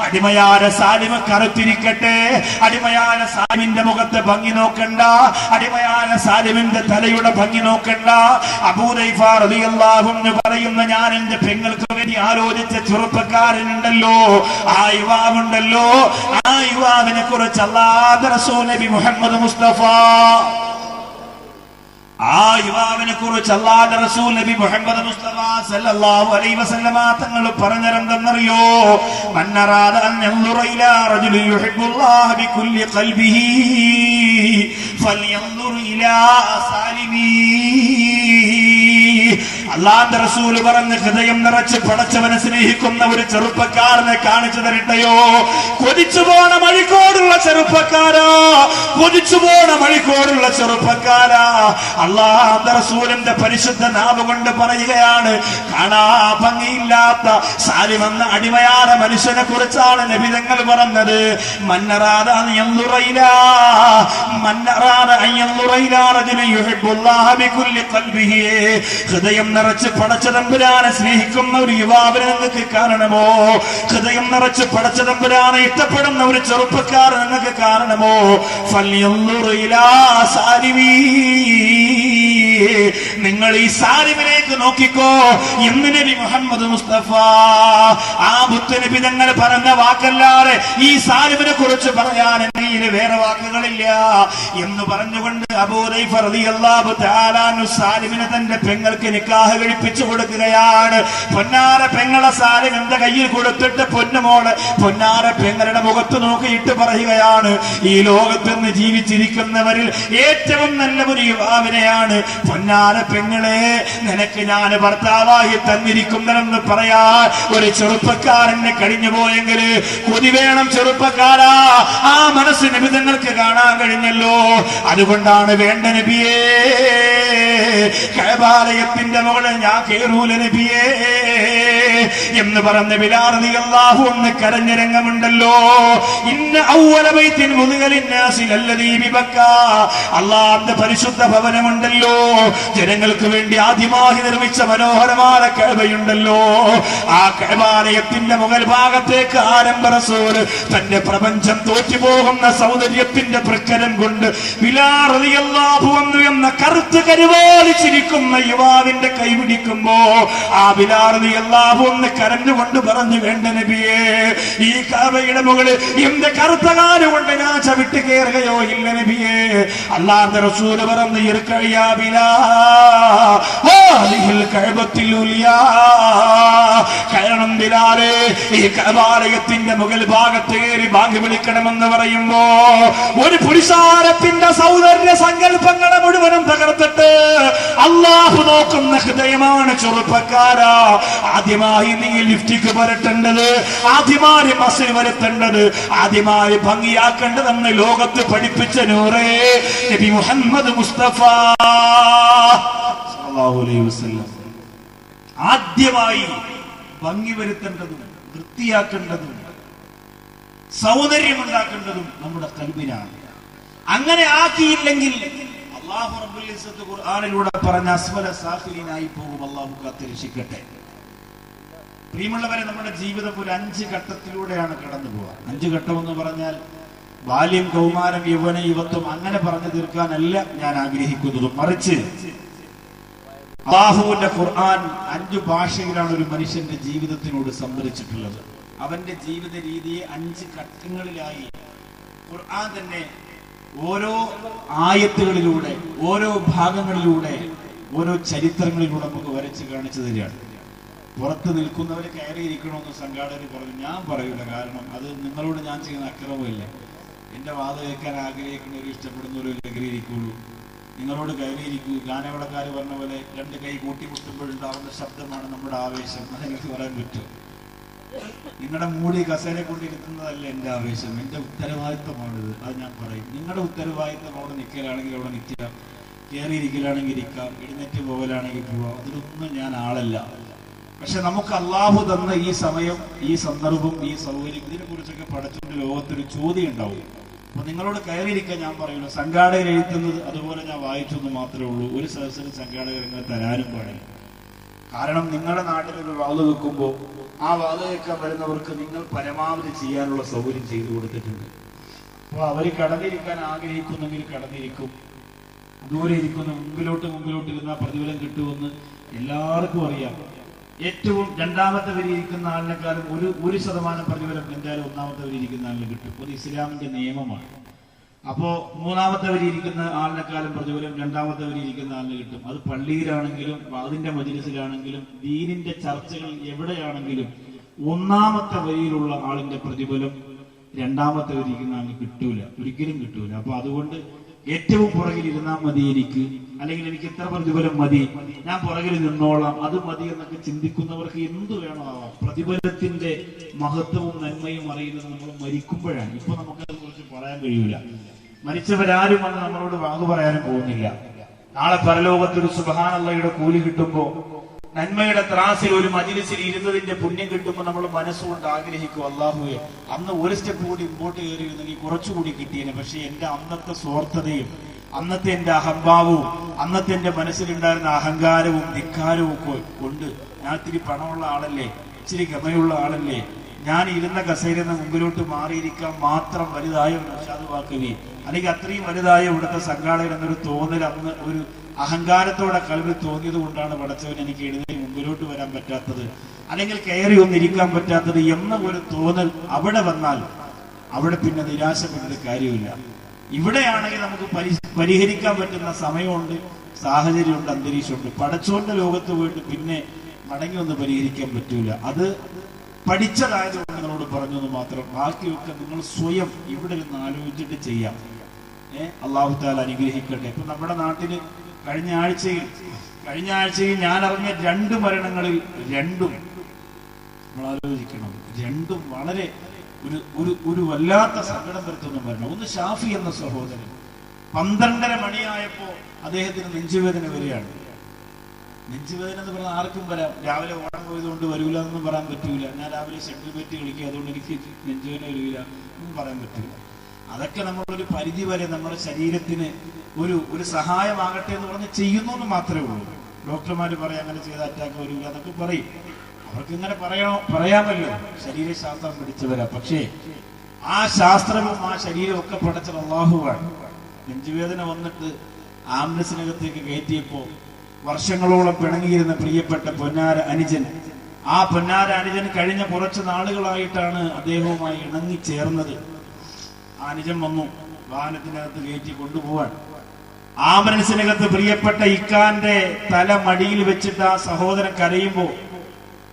അടിമയായ സാലിമ കറുത്തിരിക്കട്ടെ, അടിമയായ സാലിമിന്റെ മുഖത്തെ ഭംഗി നോക്കണ്ട, അടിമയായ സാലിമിന്റെ തലയുടെ ഭംഗി നോക്കണ്ട. അബൂ ഹുദൈഫ റളിയല്ലാഹു അൻഹു പറയുന്ന, ഞാൻ എന്റെ പെങ്ങൾക്ക് വേണ്ടി ആലോചിച്ച ചെറുപ്പക്കാരനുണ്ടല്ലോ, ആ യുവാവുണ്ടല്ലോ, ആ യുവാവിനെ കുറിച്ച് അല്ലാഹുവിന്റെ റസൂൽ നബി മുഹമ്മദ് മുസ്തഫ, ആ യുവാവിനെ കുറിച്ച് അല്ലാഹുവിന്റെ റസൂൽ നബി മുഹമ്മദ് മുസ്തഫ സല്ലല്ലാഹു അലൈഹി വസല്ലമ തങ്ങൾ പറഞ്ഞതെന്തെന്നറിയോ? മൻ അറാദ അൻ യൻദുറ ഇലാ റജുലിൻ യുഹിബ്ബുല്ലാഹ ബികുല്ലി ഖൽബിഹി ഫൽയൻദുർ ഇലാ സാലിമി. അള്ളാന്റെ റസൂല് പറഞ്ഞ് ഹൃദയം നിറച്ച് പടച്ചവനെ സ്നേഹിക്കുന്ന ഒരു ചെറുപ്പക്കാരനെ കാണിച്ചു തരട്ടെയോ? കൊതിച്ചു പോണ മഴിക്കോടുള്ള ചെറുപ്പക്കാരാ, കൊതിച്ചു പോണ മഴിക്കോടുള്ള ചെറുപ്പക്കാരാ, അള്ളാന്റെ റസൂലിന്റെ പരിശുദ്ധ നാവ് കൊണ്ട് പറയുകയാണ്, കാണാ ഭംഗിയില്ലാത്ത സാലിം എന്ന അടിമയായ മനുഷ്യനെ കുറിച്ചാണ് നബി തങ്ങൾ പറഞ്ഞത്. ഹൃദയം നിറച്ച് പടച്ച തമ്പുരാനെ സ്നേഹിക്കുന്ന ഒരു യുവാവിനെ നിങ്ങൾക്ക് കാണണമോ? ഹൃദയം നിറച്ച് പടച്ച തമ്പുരാനെ ഇഷ്ടപ്പെടുന്ന ഒരു ചെറുപ്പക്കാരൻ നിങ്ങൾക്ക് കാണണമോ? നിങ്ങൾ ഈ സാലിമിലേക്ക് നോക്കിക്കോ എന്ന് നബി മുഹമ്മദ് മുസ്തഫ. ആ മുത്തുനബി തങ്ങൾ പറഞ്ഞ വാക്കല്ലാതെ ഈ സാലിമിനെ കുറിച്ച് പറയാൻ എന്നിൽ വേറെ വാക്കുകളില്ല എന്ന് പറഞ്ഞുകൊണ്ട് അബൂ ഹുറൈറ റളിയല്ലാഹു തആല അൻഹു സാലിമിനെ തന്റെ പെങ്ങൾക്ക് നിക്കാഹ് കഴിപ്പിച്ചു കൊടുക്കുകയാണ്. പൊന്നാര പെങ്ങളെ സാലിമിന്റെ കയ്യിൽ കൊടുത്തിട്ട് പൊന്നുമോള് പൊന്നാര പെങ്ങളുടെ മുഖത്ത് നോക്കിയിട്ട് പറയുകയാണ്, ഈ ലോകത്ത് നിന്ന് ജീവിച്ചിരിക്കുന്നവരിൽ ഏറ്റവും നല്ല ഒരു യുവാവിനെയാണ് പൊന്നാര പെങ്ങളെ നിനക്ക് ഞാൻ ഭർത്താവായി തന്നിരിക്കുന്നതെന്ന് പറയാ ഒരു ചെറുപ്പക്കാരനെ കഴിഞ്ഞു പോയെങ്കിൽ കൊതി വേണം ചെറുപ്പക്കാരാ. ആ മനസ്സ് നബി തങ്ങൾക്ക് കാണാൻ കഴിഞ്ഞല്ലോ. അതുകൊണ്ടാണ് വേണ്ട നബിയേ, കഅബാലയത്തിന്റെ മുകളിൽ ഞാൻ കേറൂല നബിയേ എന്ന് പറഞ്ഞ ബിലാൽ റളിയല്ലാഹു അൻഹു കരഞ്ഞ രംഗമുണ്ടല്ലോ. ഇന്ന അവ്വല ബൈത്തിൻ വുദിഅ ലിന്നാസി ലല്ലദീ ബിബക്ക. അല്ലാഹുവിന്റെ പരിശുദ്ധ ഭവനമുണ്ടല്ലോ, ജനങ്ങൾക്ക് വേണ്ടി ആദ്യമായി നിർമ്മിച്ച മനോഹരമായ കഅബയുണ്ടല്ലോ. ആ കഅബാലയത്തിന്റെ മുകൾ ഭാഗത്തേക്ക് ആരംഭ റസൂൽ തന്റെ പ്രപഞ്ചം തോറ്റുപോകുന്ന സൗന്ദര്യത്തിന്റെ പ്രക്കരം കൊണ്ട് ബിലാൽ റളിയല്ലാഹു അൻഹു എന്ന കറുത്ത് കരുവാളിച്ചിരിക്കുന്ന യുവാവിന്റെ കൈ പിടിക്കുമ്പോ ആ ബിലാൽ റളിയല്ലാഹു അൻഹു കരഞ്ഞുകൊണ്ട് പറഞ്ഞു, വേണ്ട നബിയേ, ഈ കഅബയുടെ മുകളിൽ എന്റെ കറുത്ത കാലുകൊണ്ട് ഞാൻ ചവിട്ടി കയറുകയോ ഇല്ല നബിയേ. അല്ലാഹുവിന്റെ റസൂൽ പറഞ്ഞു, ഇർകഅ ബിലാൽ ഹാദിഹിൽ കഅബത്തുൽ ഉലിയാ. കാരണം ബിലാലേ, ഈ കഅബാലയത്തിന്റെ മുകൾ ഭാഗത്ത് കയറി ബാങ്ക് വിളിക്കണമെന്ന് പറയുമ്പോ ഒരു പുരുഷാരത്തിന്റെ സൗന്ദര്യ സങ്കല്പങ്ങളെ മുഴുവനും തകർത്തിട്ട് അള്ളാഹു നോക്കുന്ന ഹൃദയമാണ് ചെറുപ്പക്കാരാ. ആദ്യമായി നീ ലിഫ്റ്റിക്ക് വരട്ടേണ്ടത്, ആദ്യമായി മസിൽ വരുത്തേണ്ടത്, ആദ്യമായി ഭംഗിയാക്കേണ്ടതെന്ന് ലോകത്ത് പഠിപ്പിച്ച നൂറേ നബി മുഹമ്മദ് മുസ്തഫ സല്ലല്ലാഹു അലൈഹി വസല്ലം. ആദ്യമായി ഭംഗി വരുത്തേണ്ടതും വൃത്തിയാക്കേണ്ടതും സൗന്ദര്യമുണ്ടാക്കേണ്ടതും നമ്മുടെ ഖൽബിനാണ്. അങ്ങനെ ആക്കിയില്ലെങ്കിൽ അല്ലാഹു റബ്ബുൽ ഇസ്സത്ത് ഖുർആനിലൂടെ പറഞ്ഞ അസ്ഫല സാഫിലിനായി പോകും. അല്ലാഹു കാത്തിരക്ഷിക്കട്ടെ. പ്രിയമുള്ളവരെ, നമ്മുടെ ജീവിതം ഒരു 5 ഘട്ടത്തിലൂടെയാണ് കടന്നു പോവുക. 5 ഘട്ടം എന്ന് പറഞ്ഞാൽ ബാല്യം, കൗമാരം, യൗവന, യുവത്വം അങ്ങനെ പറഞ്ഞു തീർക്കാനല്ല ഞാൻ ആഗ്രഹിക്കുന്നതും. മറിച്ച് അല്ലാഹുവിന്റെ ഖുർആൻ 5 ഭാഷയിലാണ് ഒരു മനുഷ്യന്റെ ജീവിതത്തിനോട് സംവദിച്ചിട്ടുള്ളത്. അവന്റെ ജീവിത രീതിയെ 5 ഘട്ടങ്ങളിലായി ഖുർആൻ തന്നെ ഓരോ ആയത്തുകളിലൂടെ, ഓരോ ഭാഗങ്ങളിലൂടെ, ഓരോ ചരിത്രങ്ങളിലൂടെ നമുക്ക് വരച്ച് കാണിച്ചു തരികയാണ്. പുറത്ത് നിൽക്കുന്നവർ കയറിയിരിക്കണമെന്ന് സംഘാടകർ പറഞ്ഞു. ഞാൻ പറയൂല, കാരണം അത് നിങ്ങളോട് ഞാൻ ചെയ്യുന്ന അക്രമമില്ല. എന്റെ വാദ കേൾക്കാൻ ആഗ്രഹിക്കുന്നവരും ഇഷ്ടപ്പെടുന്നവരും കയറിയിരിക്കുള്ളൂ. നിങ്ങളോട് കയറിയിരിക്കൂ. ഗാനവളക്കാർ പറഞ്ഞ പോലെ 2 കൈ കൂട്ടിമുട്ടുമ്പോഴുണ്ടാവുന്ന ശബ്ദമാണ് നമ്മുടെ ആവേശം. അതെനിക്ക് പറയാൻ പറ്റും. നിങ്ങളുടെ മൂടി കസേര കൊണ്ടിരുത്തുന്നതല്ല എന്റെ ആവേശം, എന്റെ ഉത്തരവാദിത്തമാണിത്. അത് ഞാൻ പറയും. നിങ്ങളുടെ ഉത്തരവാദിത്തം അവിടെ നിൽക്കലാണെങ്കിൽ അവിടെ നിൽക്കുക, കയറിയിരിക്കലാണെങ്കിൽ ഇരിക്കാം, എഴുന്നേറ്റ് പോകലാണെങ്കിൽ പോവാം. അതിലൊന്നും ഞാൻ ആളല്ല. പക്ഷെ നമുക്ക് അള്ളാഹു തന്ന ഈ സമയം, ഈ സന്ദർഭം, ഈ സൗകര്യം, ഇതിനെ കുറിച്ചൊക്കെ പഠിച്ചതിന്റെ ലോകത്തൊരു ചോദ്യം ഉണ്ടാവും. അപ്പൊ നിങ്ങളോട് കയറിയിരിക്കാൻ ഞാൻ പറയൂല. സംഘാടകർ എഴുതുന്നത് അതുപോലെ ഞാൻ വായിച്ചെന്ന് മാത്രമേ ഉള്ളൂ. ഒരു സദസ്സിന് സംഘാടകർ ഇങ്ങനെ തരാനും പാടില്ല. കാരണം നിങ്ങളുടെ നാട്ടിലൊരു വാത് വെക്കുമ്പോൾ ആ വാത് കേൾക്കാൻ വരുന്നവർക്ക് നിങ്ങൾ പരമാവധി ചെയ്യാനുള്ള സൗകര്യം ചെയ്തു കൊടുത്തിട്ടുണ്ട്. അപ്പൊ അവര് കടന്നിരിക്കാൻ ആഗ്രഹിക്കുന്നെങ്കിൽ കടന്നിരിക്കും. ദൂരെ ഇരിക്കുന്ന മുമ്പിലോട്ട് ഇരുന്ന പ്രതിഫലം കിട്ടുമെന്ന് എല്ലാവർക്കും അറിയാം. ഏറ്റവും രണ്ടാമത്തെ വരി ഇരിക്കുന്ന ആളിനെക്കാളും 1% പ്രതിഫലം എന്തായാലും ഒന്നാമത്തെ വരി ഇരിക്കുന്ന ആളിന് കിട്ടും. അത് ഇസ്ലാമിന്റെ നിയമമാണ്. അപ്പോ മൂന്നാമത്തെ വരി ഇരിക്കുന്ന ആളിനെക്കാളും പ്രതിഫലം രണ്ടാമത്തെ വരി ഇരിക്കുന്ന ആളിന് കിട്ടും. അത് പള്ളിയിലാണെങ്കിലും വാദിന്റെ മജ്‌ലിസിലാണെങ്കിലും ദീനിന്റെ ചർച്ചകൾ എവിടെയാണെങ്കിലും ഒന്നാമത്തെ വരിയിലുള്ള ആളിന്റെ പ്രതിഫലം രണ്ടാമത്തെ വരി ഇരിക്കുന്ന ആളിന് കിട്ടൂല, ഒരിക്കലും കിട്ടൂല. അപ്പൊ അതുകൊണ്ട് ഏറ്റവും പുറകിൽ ഇരുന്നാൽ മതി എനിക്ക്, അല്ലെങ്കിൽ എനിക്ക് ഇത്ര പ്രതിഫലം മതി, ഞാൻ പുറകിൽ നിന്നോളാം, അത് മതി എന്നൊക്കെ ചിന്തിക്കുന്നവർക്ക് എന്ത് വേണമാവാം. പ്രതിഫലത്തിന്റെ മഹത്വവും നന്മയും അറിയുന്നത് നമ്മൾ മരിക്കുമ്പോഴാണ്. ഇപ്പൊ നമുക്കതിനെ കുറിച്ച് പറയാൻ കഴിയൂല. മരിച്ചവരാരും വന്ന് നമ്മളോട് വാങ്ങു പറയാനും പോകുന്നില്ല. നാളെ പരലോകത്തൊരു സുബ്ഹാനല്ലാഹയുടെ കൂലി കിട്ടുമ്പോ, നന്മയുടെ ത്രാസിൽ ഒരു മജ്‌ലിസിൽ ഇരുന്നതിന്റെ പുണ്യം കിട്ടുമ്പോൾ നമ്മൾ മനസ്സുകൊണ്ട് ആഗ്രഹിക്കും, അല്ലാഹുവേ അന്ന് ഒരു സ്റ്റെപ്പ് കൂടി മുമ്പോട്ട് കയറിയിരുന്നെങ്കിൽ കുറച്ചുകൂടി കിട്ടിയേനെ. പക്ഷെ എന്റെ അന്നത്തെ സ്വാർത്ഥതയും അന്നത്തെ എന്റെ അഹംഭാവവും അന്നത്തെ എന്റെ മനസ്സിലുണ്ടായിരുന്ന അഹങ്കാരവും ധിക്കാരവും കൊണ്ട്, ഞാൻ ഇത്തിരി പണമുള്ള ആളല്ലേ, ഇച്ചിരി ഗമയുള്ള ആളല്ലേ, ഞാൻ ഇരുന്ന കസേരയിൽ നിന്ന് മുമ്പിലോട്ട് മാറിയിരിക്കാൻ മാത്രം വലുതായ ഒരു നൗഷാദ് വാക്കവി, അല്ലെങ്കിൽ അത്രയും വലുതായ ഇവിടുത്തെ സംഘാടകൻ എന്നൊരു തോന്നൽ അന്ന് ഒരു അഹങ്കാരത്തോടെ കൽവിൽ തോന്നിയത് കൊണ്ടാണ് പടച്ചവൻ എനിക്ക് എഴുതി മുമ്പിലോട്ട് വരാൻ പറ്റാത്തത്, അല്ലെങ്കിൽ കയറി ഒന്നിരിക്കാൻ പറ്റാത്തത് എന്ന ഒരു തോന്നൽ അവിടെ വന്നാൽ അവിടെ പിന്നെ നിരാശപ്പെട്ടൊരു കാര്യമില്ല. ഇവിടെയാണെങ്കിൽ നമുക്ക് പരിഹരിക്കാൻ പറ്റുന്ന സമയമുണ്ട്, സാഹചര്യമുണ്ട്, അന്തരീക്ഷമുണ്ട്. പടച്ചോന്റെ ലോകത്ത് പോയിട്ട് പിന്നെ മടങ്ങി ഒന്ന് പരിഹരിക്കാൻ പറ്റൂല. അത് പഠിച്ചതായതുകൊണ്ട് നിങ്ങളോട് പറഞ്ഞത് മാത്രം. ബാക്കിയൊക്കെ നിങ്ങൾ സ്വയം ഇവിടെ നിന്ന് ആലോചിച്ചിട്ട് ചെയ്യാം. അല്ലാഹു തആല അനുഗ്രഹിക്കട്ടെ. ഇപ്പൊ നമ്മുടെ നാട്ടില് കഴിഞ്ഞ ആഴ്ചയിൽ ഞാൻ അറിഞ്ഞ 2 മരണങ്ങളിൽ 2 നമ്മൾ ആലോചിക്കണം, 2 വളരെ ഒരു വല്ലാത്ത സങ്കടം വരുത്തുന്ന മരണം. ഒന്ന് ഷാഫി എന്ന സഹോദരൻ 12:30 മണിയായപ്പോ അദ്ദേഹത്തിന് നെഞ്ചുവേദന വരികയാണ്. നെഞ്ചുവേദന എന്ന് പറഞ്ഞാൽ ആർക്കും വരാം. രാവിലെ ഓണം പോയതുകൊണ്ട് വരൂല എന്നൊന്നും പറയാൻ പറ്റൂല. ഞാൻ രാവിലെ ഷട്ടിൽ ബാറ്റ് കളിക്കുക, അതുകൊണ്ട് എനിക്ക് നെഞ്ചുവേദന വരില്ല ഒന്നും പറയാൻ പറ്റൂല. അതൊക്കെ നമ്മളൊരു പരിധി വരെ നമ്മുടെ ശരീരത്തിന് ഒരു സഹായമാകട്ടെ എന്ന് പറഞ്ഞ് ചെയ്യുന്നു എന്ന് മാത്രമേ ഉള്ളൂ. ഡോക്ടർമാർ പറയാം അങ്ങനെ ചെയ്ത അറ്റാക്ക് വരില്ല എന്നൊക്കെ പറയും. അവർക്ക് ഇങ്ങനെ പറയാമല്ലോ, ശരീരശാസ്ത്രം പഠിച്ചവരാ. പക്ഷേ ആ ശാസ്ത്രവും ആ ശരീരവും ഒക്കെ പഠിച്ചത് അല്ലാഹുവാണ്. നെഞ്ചുവേദന വന്നിട്ട് ആംബുലൻസിനകത്തേക്ക് കയറ്റിയപ്പോ വർഷങ്ങളോളം പിണങ്ങിയിരുന്ന പ്രിയപ്പെട്ട പൊന്നാര അനുജൻ, ആ പൊന്നാര അനുജൻ കഴിഞ്ഞ കുറച്ച് നാളുകളായിട്ടാണ് അദ്ദേഹവുമായി ഇണങ്ങിച്ചേർന്നത്. ആ അനുജൻ വന്നു വാഹനത്തിനകത്ത് കയറ്റി കൊണ്ടുപോവാൻ. ആംബുലൻസിനകത്ത് പ്രിയപ്പെട്ട ഇക്കാന്റെ തല മടിയിൽ വെച്ചിട്ട് ആ സഹോദരൻ കരയുമ്പോ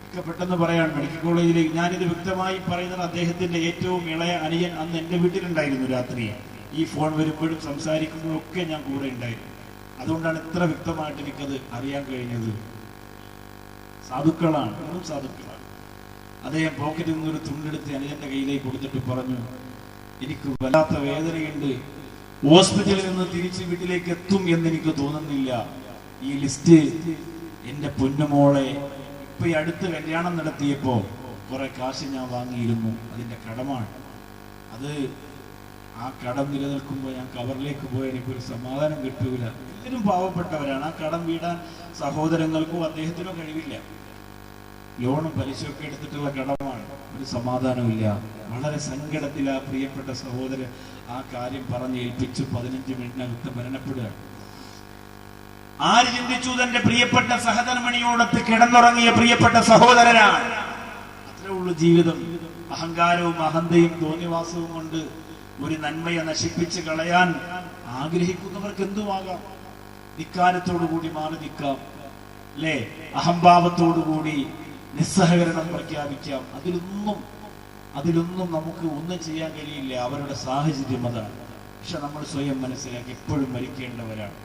ഇക്ക പെട്ടെന്ന് പറയാൻ മെഡിക്കൽ കോളേജിലേക്ക്. ഞാനിത് വ്യക്തമായി പറയുന്നത്, അദ്ദേഹത്തിന്റെ ഏറ്റവും ഇളയ അനുജൻ അന്ന് എന്റെ വീട്ടിലുണ്ടായിരുന്നു. രാത്രി ഈ ഫോൺ വരുമ്പോഴും സംസാരിക്കുമ്പോഴും ഒക്കെ ഞാൻ കൂടെ ഉണ്ടായിരുന്നു. അതുകൊണ്ടാണ് ഇത്ര വ്യക്തമായിട്ട് എനിക്കത് അറിയാൻ കഴിഞ്ഞത്. സാധുക്കളാണ്, സാധുക്കളാണ്. അദ്ദേഹം പോക്കറ്റിൽ നിന്നൊരു തുണ്ടെടുത്ത് അനുജന്റെ കയ്യിലേക്ക് കൊടുത്തിട്ട് പറഞ്ഞു, എനിക്ക് വല്ലാത്ത വേദനയുണ്ട്, ഹോസ്പിറ്റലിൽ നിന്ന് തിരിച്ച് വീട്ടിലേക്ക് എത്തും എന്നെനിക്ക് തോന്നുന്നില്ല. ഈ ലിസ്റ്റ് എന്റെ പൊന്നുമോളെ ഇപ്പൊ ഈ അടുത്ത് കല്യാണം നടത്തിയപ്പോ കുറെ കാശ് ഞാൻ വാങ്ങിയിരുന്നു, അതിന്റെ കടമാണ്. അത് ആ കടം നിലനിൽക്കുമ്പോൾ ഞാൻ കവറിലേക്ക് പോയാൽ എനിക്കൊരു സമാധാനം കിട്ടൂല. എല്ലാവരും പാവപ്പെട്ടവരാണ്. ആ കടം വീടാൻ സഹോദരങ്ങൾക്കോ അദ്ദേഹത്തിനോ കഴിവില്ല. ലോണും പലിശയൊക്കെ എടുത്തിട്ടുള്ള കടമാണ്. ഒരു സമാധാനമില്ല. വളരെ സങ്കടത്തിൽ ആ പ്രിയപ്പെട്ട സഹോദരൻ ആ കാര്യം പറഞ്ഞ് ഏൽപ്പിച്ചു. 15 മിനിറ്റിനകത്ത് മരണപ്പെടുക. ആര് ചിന്തിച്ചു തന്റെ പ്രിയപ്പെട്ട സഹധർമ്മിണിയോടൊത്ത് കിടന്നുറങ്ങിയ പ്രിയപ്പെട്ട സഹോദരനാണ്. അത്രേ ഉള്ളൂ ജീവിതം. അഹങ്കാരവും അഹന്തയും തോന്നിവാസവും കൊണ്ട് ഒരു നന്മയെ നശിപ്പിച്ച് കളയാൻ ആഗ്രഹിക്കുന്നവർക്ക് എന്തുമാകാം. ധിക്കാരത്തോടുകൂടി മാറി നിൽക്കാം, അല്ലേ? അഹംഭാവത്തോടുകൂടി നിസ്സഹകരണം പ്രഖ്യാപിക്കാം. അതിലൊന്നും നമുക്ക് ഒന്നും ചെയ്യാൻ കഴിയില്ല. അവരുടെ സാഹചര്യം അതാണ്. പക്ഷെ നമ്മൾ സ്വയം മനസ്സിലാക്കി എപ്പോഴും മരിക്കേണ്ടവരാണ്.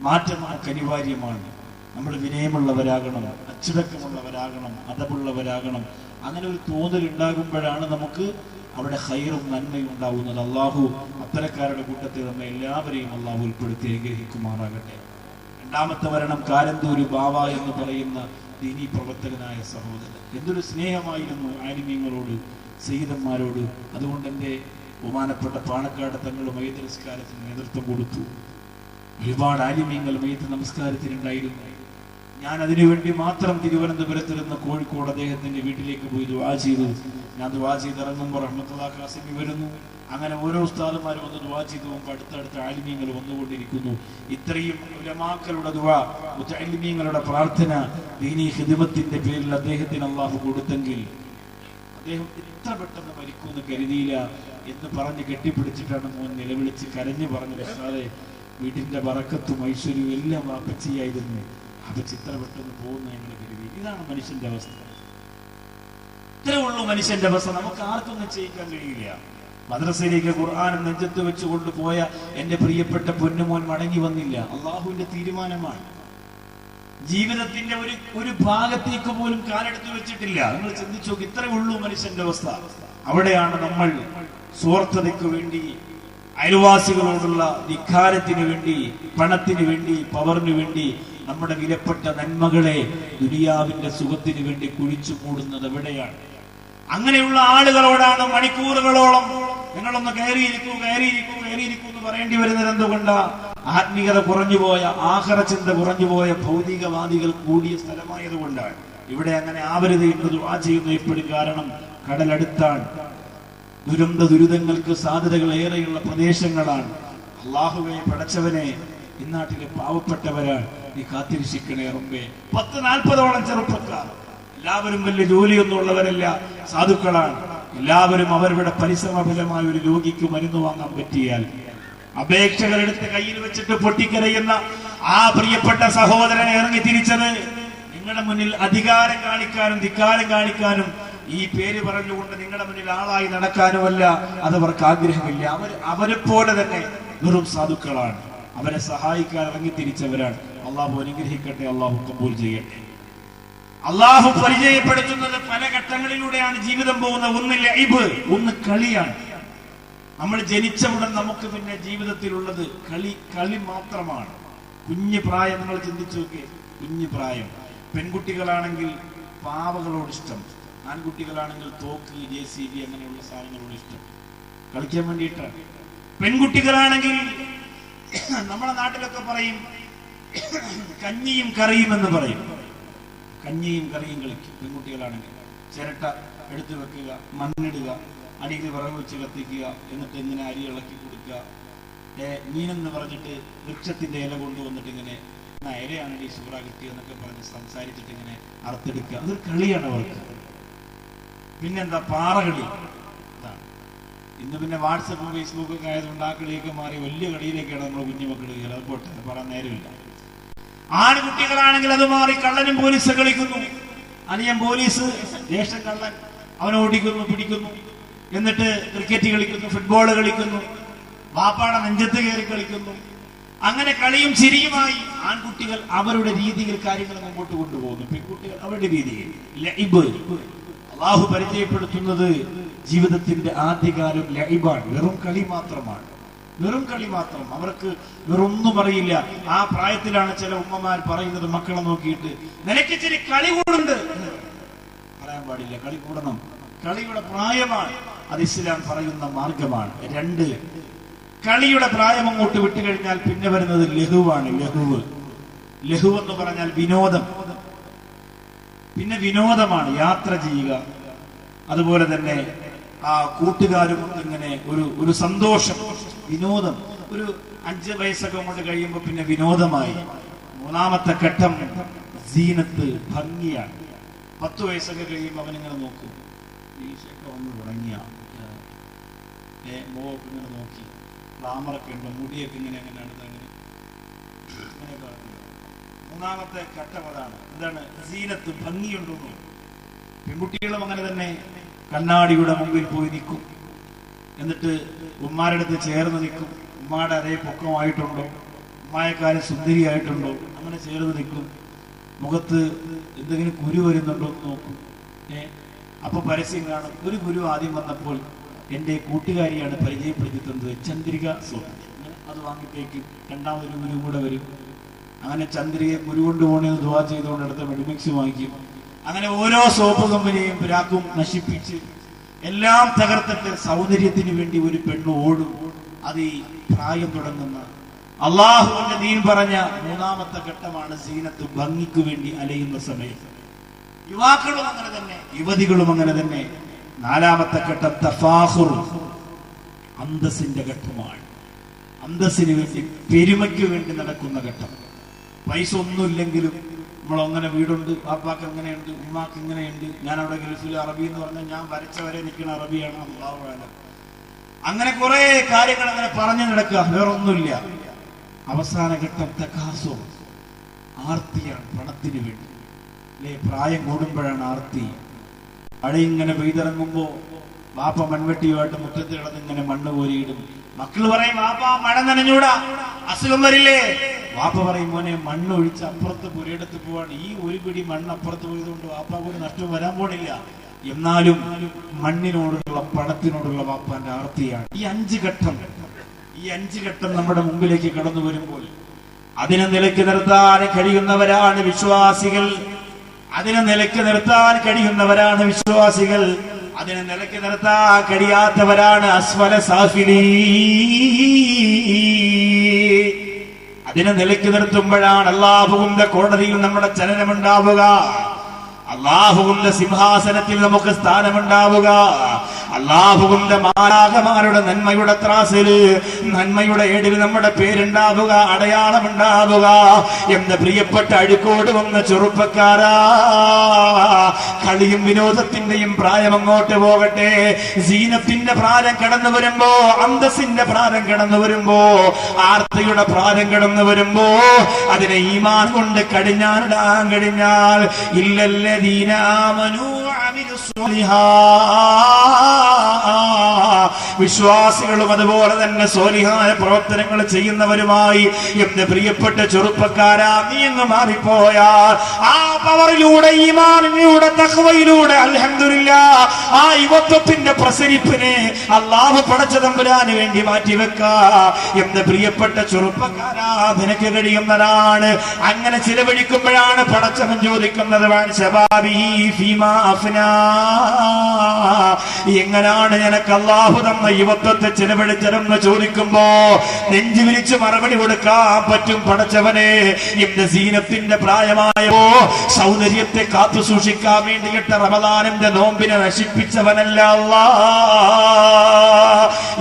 മാറ്റം നമുക്ക് അനിവാര്യമാണ്. നമ്മൾ വിനയമുള്ളവരാകണം, അച്ചടക്കമുള്ളവരാകണം, അദബുള്ളവരാകണം. അങ്ങനെ ഒരു തോന്നൽ ഉണ്ടാകുമ്പോഴാണ് നമുക്ക് അവിടെ ഖൈറും നന്മയും ഉണ്ടാവുന്നത്. അള്ളാഹു അത്തരക്കാരുടെ കൂട്ടത്തിൽ നമ്മെ എല്ലാവരെയും അള്ളാഹു ഉൾപ്പെടുത്തി അനുഗ്രഹിക്കുമാറാകട്ടെ. രണ്ടാമത്തെ മരണം കാരന്തൂര് ബാവ എന്ന് പറയുന്ന ദീനീ പ്രവർത്തകനായ സഹോദരൻ. എന്തൊരു സ്നേഹമായിരുന്നു ആലിമീങ്ങളോട്, സയ്യിദന്മാരോട്. അതുകൊണ്ട് എൻ്റെ ബഹുമാനപ്പെട്ട പാണക്കാട് തങ്ങൾ മയ്യിത്ത് നമസ്കാരത്തിന് നേതൃത്വം കൊടുത്തു. ഒരുപാട് ആലിമീങ്ങൾ മയ്യിത്ത് നമസ്കാരത്തിനുണ്ടായിരുന്നു. ഞാൻ അതിനുവേണ്ടി മാത്രം തിരുവനന്തപുരത്തിൽ നിന്ന് കോഴിക്കോട് അദ്ദേഹത്തിന്റെ വീട്ടിലേക്ക് പോയി ദുആ ചെയ്തു. ഞാൻ ദുആ ചെയ്ത് ഇറങ്ങുമ്പോൾ റഹ്മത്തുള്ളാഹി ഖാസിമി വരുന്നു. അങ്ങനെ ഓരോ ഉസ്താദുമാരും വന്ന് ദുആ ചെയ്തു പോകുമ്പോൾ അടുത്തടുത്ത ആലിമീങ്ങൾ വന്നുകൊണ്ടിരിക്കുന്നു. ഇത്രയും ഉലമാക്കളുടെ ദുആ, മുതഅല്ലിമീങ്ങളുടെ പ്രാർത്ഥന, ദീനീ ഖിദ്മത്തിന്റെ പേരിൽ അദ്ദേഹത്തിന് അല്ലാഹു കൊടുത്തെങ്കിൽ അദ്ദേഹം ഇത്ര പെട്ടെന്ന് മരിക്കുമെന്ന് കരുതിയില്ല എന്ന് പറഞ്ഞ് കെട്ടിപ്പിടിച്ചിട്ടാണ് മോൻ നിലവിളിച്ച് കരഞ്ഞു പറഞ്ഞത്, ഉസ്താദേ വീട്ടിന്റെ ബറക്കത്തും ഐശ്വര്യവും എല്ലാം വാപ്പച്ചിയായിരുന്നു, അപ്പച്ചി ഇത്ര പെട്ടെന്ന് പോകുന്ന ഞങ്ങൾ കരുതി. ഇതാണ് മനുഷ്യന്റെ അവസ്ഥ. ഇത്രേ ഉള്ളൂ മനുഷ്യന്റെ അവസ്ഥ. നമുക്ക് ആർക്കൊന്നും ചെയ്യിക്കാൻ കഴിയില്ല. മദ്രസയിലേക്ക് ഖുർആനും നെഞ്ചത്ത് വെച്ച് കൊണ്ടുപോയ എന്റെ പ്രിയപ്പെട്ട പൊന്നുമോൻ മടങ്ങി വന്നില്ല. അള്ളാഹുവിന്റെ തീരുമാനമാണ്. ജീവിതത്തിന്റെ ഒരു ഭാഗത്തേക്ക് പോലും കാലെടുത്ത് വെച്ചിട്ടില്ല. നിങ്ങൾ ചിന്തിച്ചു നോക്കി, ഇത്രേ ഉള്ളൂ മനുഷ്യന്റെ അവസ്ഥ. അവിടെയാണ് നമ്മൾ സ്വാർത്ഥതയ്ക്ക് വേണ്ടി, അയൽവാസികളോടുള്ള ധിക്കാരത്തിന് വേണ്ടി, പണത്തിന് വേണ്ടി, പവറിന് വേണ്ടി നമ്മുടെ വിലപ്പെട്ട നന്മകളെ ദുനിയാവിന്റെ സുഖത്തിന് വേണ്ടി കുഴിച്ചു മൂടുന്നത് എവിടെയാണ്? അങ്ങനെയുള്ള ആളുകളോടാണ് മണിക്കൂറുകളോളം നിങ്ങളൊന്ന് കയറിയിരിക്കൂ എന്ന് പറയേണ്ടി വരുന്നത്. എന്തുകൊണ്ടാ? ആത്മീയത കുറഞ്ഞുപോയ, ആഖിറ ചിന്ത കുറഞ്ഞുപോയ ഭൗതികവാദികൾ കൂടിയ സ്ഥലമായതുകൊണ്ടാണ്. ഇവിടെ അങ്ങനെ ആവരുത് എന്ന് ദുആ ചെയ്യുന്നു എപ്പോഴും. കാരണം കടലടുത്താണ്, ദുരിതങ്ങൾക്ക് സാധ്യതകൾ ഏറെയുള്ള പ്രദേശങ്ങളാണ്. അള്ളാഹുവേ, പടച്ചവനെ, ഇന്നാട്ടിലെ പാവപ്പെട്ടവരാണ്, നീ കാത്തിരിക്കണേ റബ്ബേ. 10-40ഓളം ചെറുപ്പക്കാർ, എല്ലാവരും വലിയ ജോലിയൊന്നും ഉള്ളവരല്ല, സാധുക്കളാണ്. എല്ലാവരും അവരുടെ പരിശ്രമഫലമായ ഒരു രോഗിക്ക് മരുന്ന് വാങ്ങാൻ പറ്റിയാൽ അപേക്ഷകൾ എടുത്ത് കയ്യിൽ വെച്ചിട്ട് പൊട്ടിക്കരയുന്ന ആ പ്രിയപ്പെട്ട സഹോദരനെ ഇറങ്ങി തിരിച്ചത് നിങ്ങളുടെ മുന്നിൽ അധികാരം കാണിക്കാനും ധിക്കാരം കാണിക്കാനും ഈ പേര് പറഞ്ഞുകൊണ്ട് നിങ്ങളുടെ മുന്നിൽ ആളായി നടക്കാനുമല്ല. അതവർക്ക് ആഗ്രഹമില്ല. അവരെ പോലെ തന്നെ വെറും സാധുക്കളാണ്. അവരെ സഹായിക്കാൻ ഇറങ്ങി തിരിച്ചവരാണ്. അള്ളാഹു അനുഗ്രഹിക്കട്ടെ, അള്ളാഹു കബൂൽ ചെയ്യട്ടെ. അള്ളാഹു പരിചയപ്പെടുത്തുന്നത് പല ഘട്ടങ്ങളിലൂടെയാണ് ജീവിതം പോകുന്നത്. ഒന്ന് ലൈബ്, ഒന്ന് കളിയാണ്. നമ്മൾ ജനിച്ച ഉടൻ നമുക്ക് പിന്നെ ജീവിതത്തിലുള്ളത് കളി മാത്രമാണ്. കുഞ്ഞു പ്രായം നിങ്ങൾ ചിന്തിച്ചു നോക്കിയേ, കുഞ്ഞു പ്രായം. പെൺകുട്ടികളാണെങ്കിൽ പാവകളോട് ഇഷ്ടം, ആൺകുട്ടികളാണെങ്കിൽ തോക്ക്, JCB അങ്ങനെയുള്ള സാധനങ്ങളോട് ഇഷ്ടം, കളിക്കാൻ വേണ്ടിയിട്ടാണ്. പെൺകുട്ടികളാണെങ്കിൽ നമ്മുടെ നാട്ടിലൊക്കെ പറയും കഞ്ഞിയും കറിയും എന്ന് പറയും. കഞ്ഞിയും കറിയും കളിക്കും. പെൺകുട്ടികളാണെങ്കിൽ ചിരട്ട എടുത്തു വെക്കുക, മണ്ണിടുക, അടിയിൽ വിറക് വെച്ച് കത്തിക്കുക, എന്നിട്ട് ഇങ്ങനെ അരി ഇളക്കി കൊടുക്കുക. മീനെന്ന് പറഞ്ഞിട്ട് വൃക്ഷത്തിന്റെ ഇല കൊണ്ടുവന്നിട്ട് ഇങ്ങനെ ഇലയാണ് ഈ സൂറ കിട്ടിയെന്നൊക്കെ പറഞ്ഞ് സംസാരിച്ചിട്ട് ഇങ്ങനെ അറുത്തെടുക്കുക. അതൊരു കളിയാണ് അവർക്ക്. പിന്നെന്താ, പാറകളി. ഇന്ന് പിന്നെ വാട്സപ്പും ഫേസ്ബുക്കും ഒക്കെ ആയതുകൊണ്ട് ആ കളിയൊക്കെ മാറി വലിയ കളിയിലേക്കാണ് നമ്മൾ കുഞ്ഞുമക്കൾ കയറുക. അത് പോട്ടെ, പറയാൻ നേരമില്ല. ആൺകുട്ടികളാണെങ്കിൽ അത് മാറി കള്ളനും പോലീസ് കളിക്കുന്നു. അനിയൻ പോലീസ്, ജ്യേഷ്ഠൻ കള്ളൻ, അവനെ ഓടിക്കുന്നു, പിടിക്കുന്നു. എന്നിട്ട് ക്രിക്കറ്റ് കളിക്കുന്നു, ഫുട്ബോൾ കളിക്കുന്നു, വാപ്പാടെ നെഞ്ചത്ത് കയറി കളിക്കുന്നു. അങ്ങനെ കളിയും ചിരിയുമായി ആൺകുട്ടികൾ അവരുടെ രീതിയിൽ കാര്യങ്ങൾ മുമ്പോട്ട് കൊണ്ടുപോകുന്നു. പെൺകുട്ടികൾ അവരുടെ രീതിയിൽ. അള്ളാഹു പരിചയപ്പെടുത്തുന്നത് ജീവിതത്തിന്റെ ആദ്യകാലം ലൈബാണ്, വെറും കളി മാത്രമാണ്. വെറും കളി മാത്രം. അവർക്ക് വേറൊന്നും അറിയില്ല. ആ പ്രായത്തിലാണ് ചില ഉമ്മമാർ പറയുന്നത് മക്കളെ നോക്കിയിട്ട്, നിനക്ക് ഇച്ചിരി കളി കൂടുണ്ട്. പറയാൻ പാടില്ല, കളി കൂടണം. കളിയുടെ പ്രായമാണ്, അത് ഇസ്ലാം പറയുന്ന മാർഗമാണ്. 2, കളിയുടെ പ്രായം അങ്ങോട്ട് വിട്ടുകഴിഞ്ഞാൽ പിന്നെ വരുന്നത് ലഘുവാണ്. ലഘു എന്ന് പറഞ്ഞാൽ വിനോദം. പിന്നെ വിനോദമാണ് യാത്ര ചെയ്യുക. അതുപോലെ തന്നെ ആ കൂട്ടുകാരും ഇങ്ങനെ ഒരു സന്തോഷം, വിനോദം. ഒരു 5 വയസ്സൊക്കെ കൊണ്ട് കഴിയുമ്പോൾ പിന്നെ വിനോദമായി. 3ാമത്തെ ഘട്ടം സീനത്ത്, ഭംഗിയാണ്. 10 വയസ്സൊക്കെ കഴിയുമ്പോൾ അവനിങ്ങനെ നോക്കും, മീശയൊക്കെ വന്ന് തുടങ്ങിയ മോക്ക് ഇങ്ങനെ നോക്കി, ഗ്ലാമറൊക്കെ ഉണ്ടോ, മുടിയൊക്കെ ഇങ്ങനെ അങ്ങനെ അങ്ങനെയൊക്കെ. 3ാമത്തെ ഘട്ടം അതാണ്. എന്താണ്? സീനത്ത്, ഭംഗിയുണ്ടോ. പെൺകുട്ടികളും അങ്ങനെ തന്നെ കണ്ണാടിയുടെ മുമ്പിൽ പോയി നിൽക്കും. എന്നിട്ട് ഉമ്മാരുടെ അടുത്ത് ചേർന്ന് നിൽക്കും. ഉമ്മാടെ അതേ പൊക്കമായിട്ടുണ്ടോ, ഉമ്മായെക്കാലം സുന്ദരിയായിട്ടുണ്ടോ, അങ്ങനെ ചേർന്ന് നിൽക്കും. മുഖത്ത് എന്തെങ്കിലും കുരു വരുന്നുണ്ടോ എന്ന് നോക്കും. അപ്പൊ പരസ്യം കാണും. ഒരു കുരു ആദ്യം വന്നപ്പോൾ എന്റെ കൂട്ടുകാരിയാണ് പരിചയപ്പെടുത്തി തന്നത്, ചന്ദ്രിക സോപ്പ്. അത് വാങ്ങിത്തേക്കും. 2ാമതൊരു കുരു കൂടെ വരും. അങ്ങനെ ചന്ദ്രികയെ കുരു കൊണ്ടുപോകണമെന്ന് ദുആ ചെയ്തുകൊണ്ട് അടുത്ത മെഡിമിക്സ് വാങ്ങിക്കും. അങ്ങനെ ഓരോ സോപ്പ് കമ്പനിയും പിരാക്കും നശിപ്പിച്ച് എല്ലാം തകർത്തിട്ട് സൗന്ദര്യത്തിന് വേണ്ടി ഒരു പെണ്ണ് ഓടും. അത് ഈ പ്രായം തുടങ്ങുന്ന അള്ളാഹുവിന്റെ ദീൻ പറഞ്ഞ 3ാമത്തെ ഘട്ടമാണ് സീനത്ത്, ഭംഗിക്ക് വേണ്ടി അലയുന്ന സമയം. യുവാക്കളും അങ്ങനെ തന്നെ, യുവതികളും അങ്ങനെ തന്നെ. 4ാമത്തെ ഘട്ടം തഫാഖുർ, അന്തസ്സിന്റെ ഘട്ടമാണ്. അന്തസ്സിന് വേണ്ടി, പെരുമയ്ക്ക് വേണ്ടി നടക്കുന്ന ഘട്ടം. പൈസ ഒന്നുമില്ലെങ്കിലും നമ്മളങ്ങനെ വീടുണ്ട്, പാപ്പാക്ക് എങ്ങനെയുണ്ട്, ഉമ്മാക്ക് ഇങ്ങനെയുണ്ട്, ഞാൻ അവിടെ ഗൾഫിൽ അറബി എന്ന് പറഞ്ഞാൽ ഞാൻ വരച്ചവരെ നിൽക്കുന്ന അറബിയാണ്. അല്ലാഹു. അങ്ങനെ കുറെ കാര്യങ്ങൾ അങ്ങനെ പറഞ്ഞു നടക്കുക, വേറൊന്നുമില്ല. അവസാന ഘട്ടം തകാസുർ, ആർത്തിയാണ്, പണത്തിന് വേണ്ടി. അല്ലെ, പ്രായം കൂടുമ്പോഴാണ് ആർത്തി. മഴ ഇങ്ങനെ പെയ്തിറങ്ങുമ്പോ വാപ്പ മൺവെട്ടിയുമായിട്ട് മുറ്റത്ത് കിടന്ന് ഇങ്ങനെ മണ്ണ് കോരിയിടും. മക്കള് പറയും, വാപ്പ മഴ നനഞ്ഞൂടാ, അസുഖം വരില്ലേ? വാപ്പ പറയും, മോനെ മണ്ണ് ഒഴിച്ച് അപ്പുറത്ത് പുരയിടത്ത് പോവാണ്, ഈ ഒരു പിടി മണ്ണ് അപ്പുറത്ത് പോയതുകൊണ്ട് വാപ്പാക്ക് ഒരു നഷ്ടം വരാൻ പോണില്ല. എന്നാലും മണ്ണിനോടുള്ള പണത്തിനോടുള്ള വാപ്പാന്റെ ആർത്തിയാണ്. ഈ അഞ്ച് ഘട്ടം നമ്മുടെ മുമ്പിലേക്ക് കടന്നു വരുമ്പോൾ അതിനെ നിലയ്ക്ക് നിർത്താൻ കഴിയുന്നവരാണ് വിശ്വാസികൾ. അതിനെ നിലയ്ക്ക് നിർത്താൻ കഴിയുന്നവരാണ് വിശ്വാസികൾ. അതിനെ നിലയ്ക്ക് നിർത്താൻ കഴിയാത്തവരാണ് അസ്ഫല സാഫിലീ. അതിനെ നിലയ്ക്ക് നിർത്തുമ്പോഴാണ് അല്ലാഹുവിന്റെ കോടതിയിൽ നമ്മുടെ ചലനമുണ്ടാവുക, അല്ലാഹുവിന്റെ സിംഹാസനത്തിൽ നമുക്ക് സ്ഥാനമുണ്ടാവുക, അല്ലാഹുവിന്റെ മാലാഖമാരുടെ നന്മയുടെ ത്രാസില്, നന്മയുടെ ഏടിൽ നമ്മുടെ പേരുണ്ടാവുക, അടയാളമുണ്ടാവുക. എന്ന് പ്രിയപ്പെട്ട അഴിക്കോട് വന്ന ചെറുപ്പക്കാരാ, കളിയും വിനോദത്തിന്റെയും പ്രായം അങ്ങോട്ട് പോകട്ടെ. സീനത്തിന്റെ പ്രാരം കടന്നു വരുമ്പോ, അന്തസ്സിന്റെ പ്രാരം കടന്നു വരുമ്പോ, ആർത്തിയുടെ പ്രാരം കടന്നു വരുമ്പോ അതിനെ ഈമാൻ കൊണ്ട് കടിഞ്ഞാനിടാൻ കഴിഞ്ഞാൽ ഇല്ലല്ലദീന ആമനൂ വഅമിലുസ് സ്വാലിഹാത്ത്, വിശ്വാസികളും അതുപോലെ തന്നെ സ്വാലിഹായ പ്രവർത്തനങ്ങൾ ചെയ്യുന്നവരുമായി എന്ന് പ്രിയപ്പെട്ട ചെറുപ്പക്കാരാ, നീ എന്ന് മാറിപ്പോയാൽ ആ പവറിലൂടെ, ഈമാനിലൂടെ, തഖ്വയിലൂടെ അൽഹംദുലില്ലാഹ് ആ യുവത്വത്തിന്റെ പ്രസരിപ്പിനെ അല്ലാഹു പടച്ച തമ്പുരാന് വേണ്ടി മാറ്റിവെക്കാ എന്ന് പ്രിയപ്പെട്ട ചെറുപ്പക്കാരാ, നിനക്ക് കഴിയുന്നതാണ്. അങ്ങനെ ചിലവഴിക്കുമ്പോഴാണ് പടച്ചവൻ ചോദിക്കുന്നത്, എങ്ങനാണ് നിനക്ക് അല്ലാഹു തന്ന യുവത്വത്തെ ചിലവഴിച്ചതെന്ന് ചോദിക്കുമ്പോ നെഞ്ചു വിരിച്ച് മറുപടി കൊടുക്കാൻ പറ്റും. പടച്ചവനെ, ഇന്ന് സീനത്തിന്റെ പ്രായമായപ്പോ സൗന്ദര്യത്തെ കാത്തു സൂക്ഷിക്കാൻ വേണ്ടിയിട്ട് റമദാനിന്റെ നോമ്പിനെ നശിപ്പിച്ചവനല്ല അല്ലാഹ്,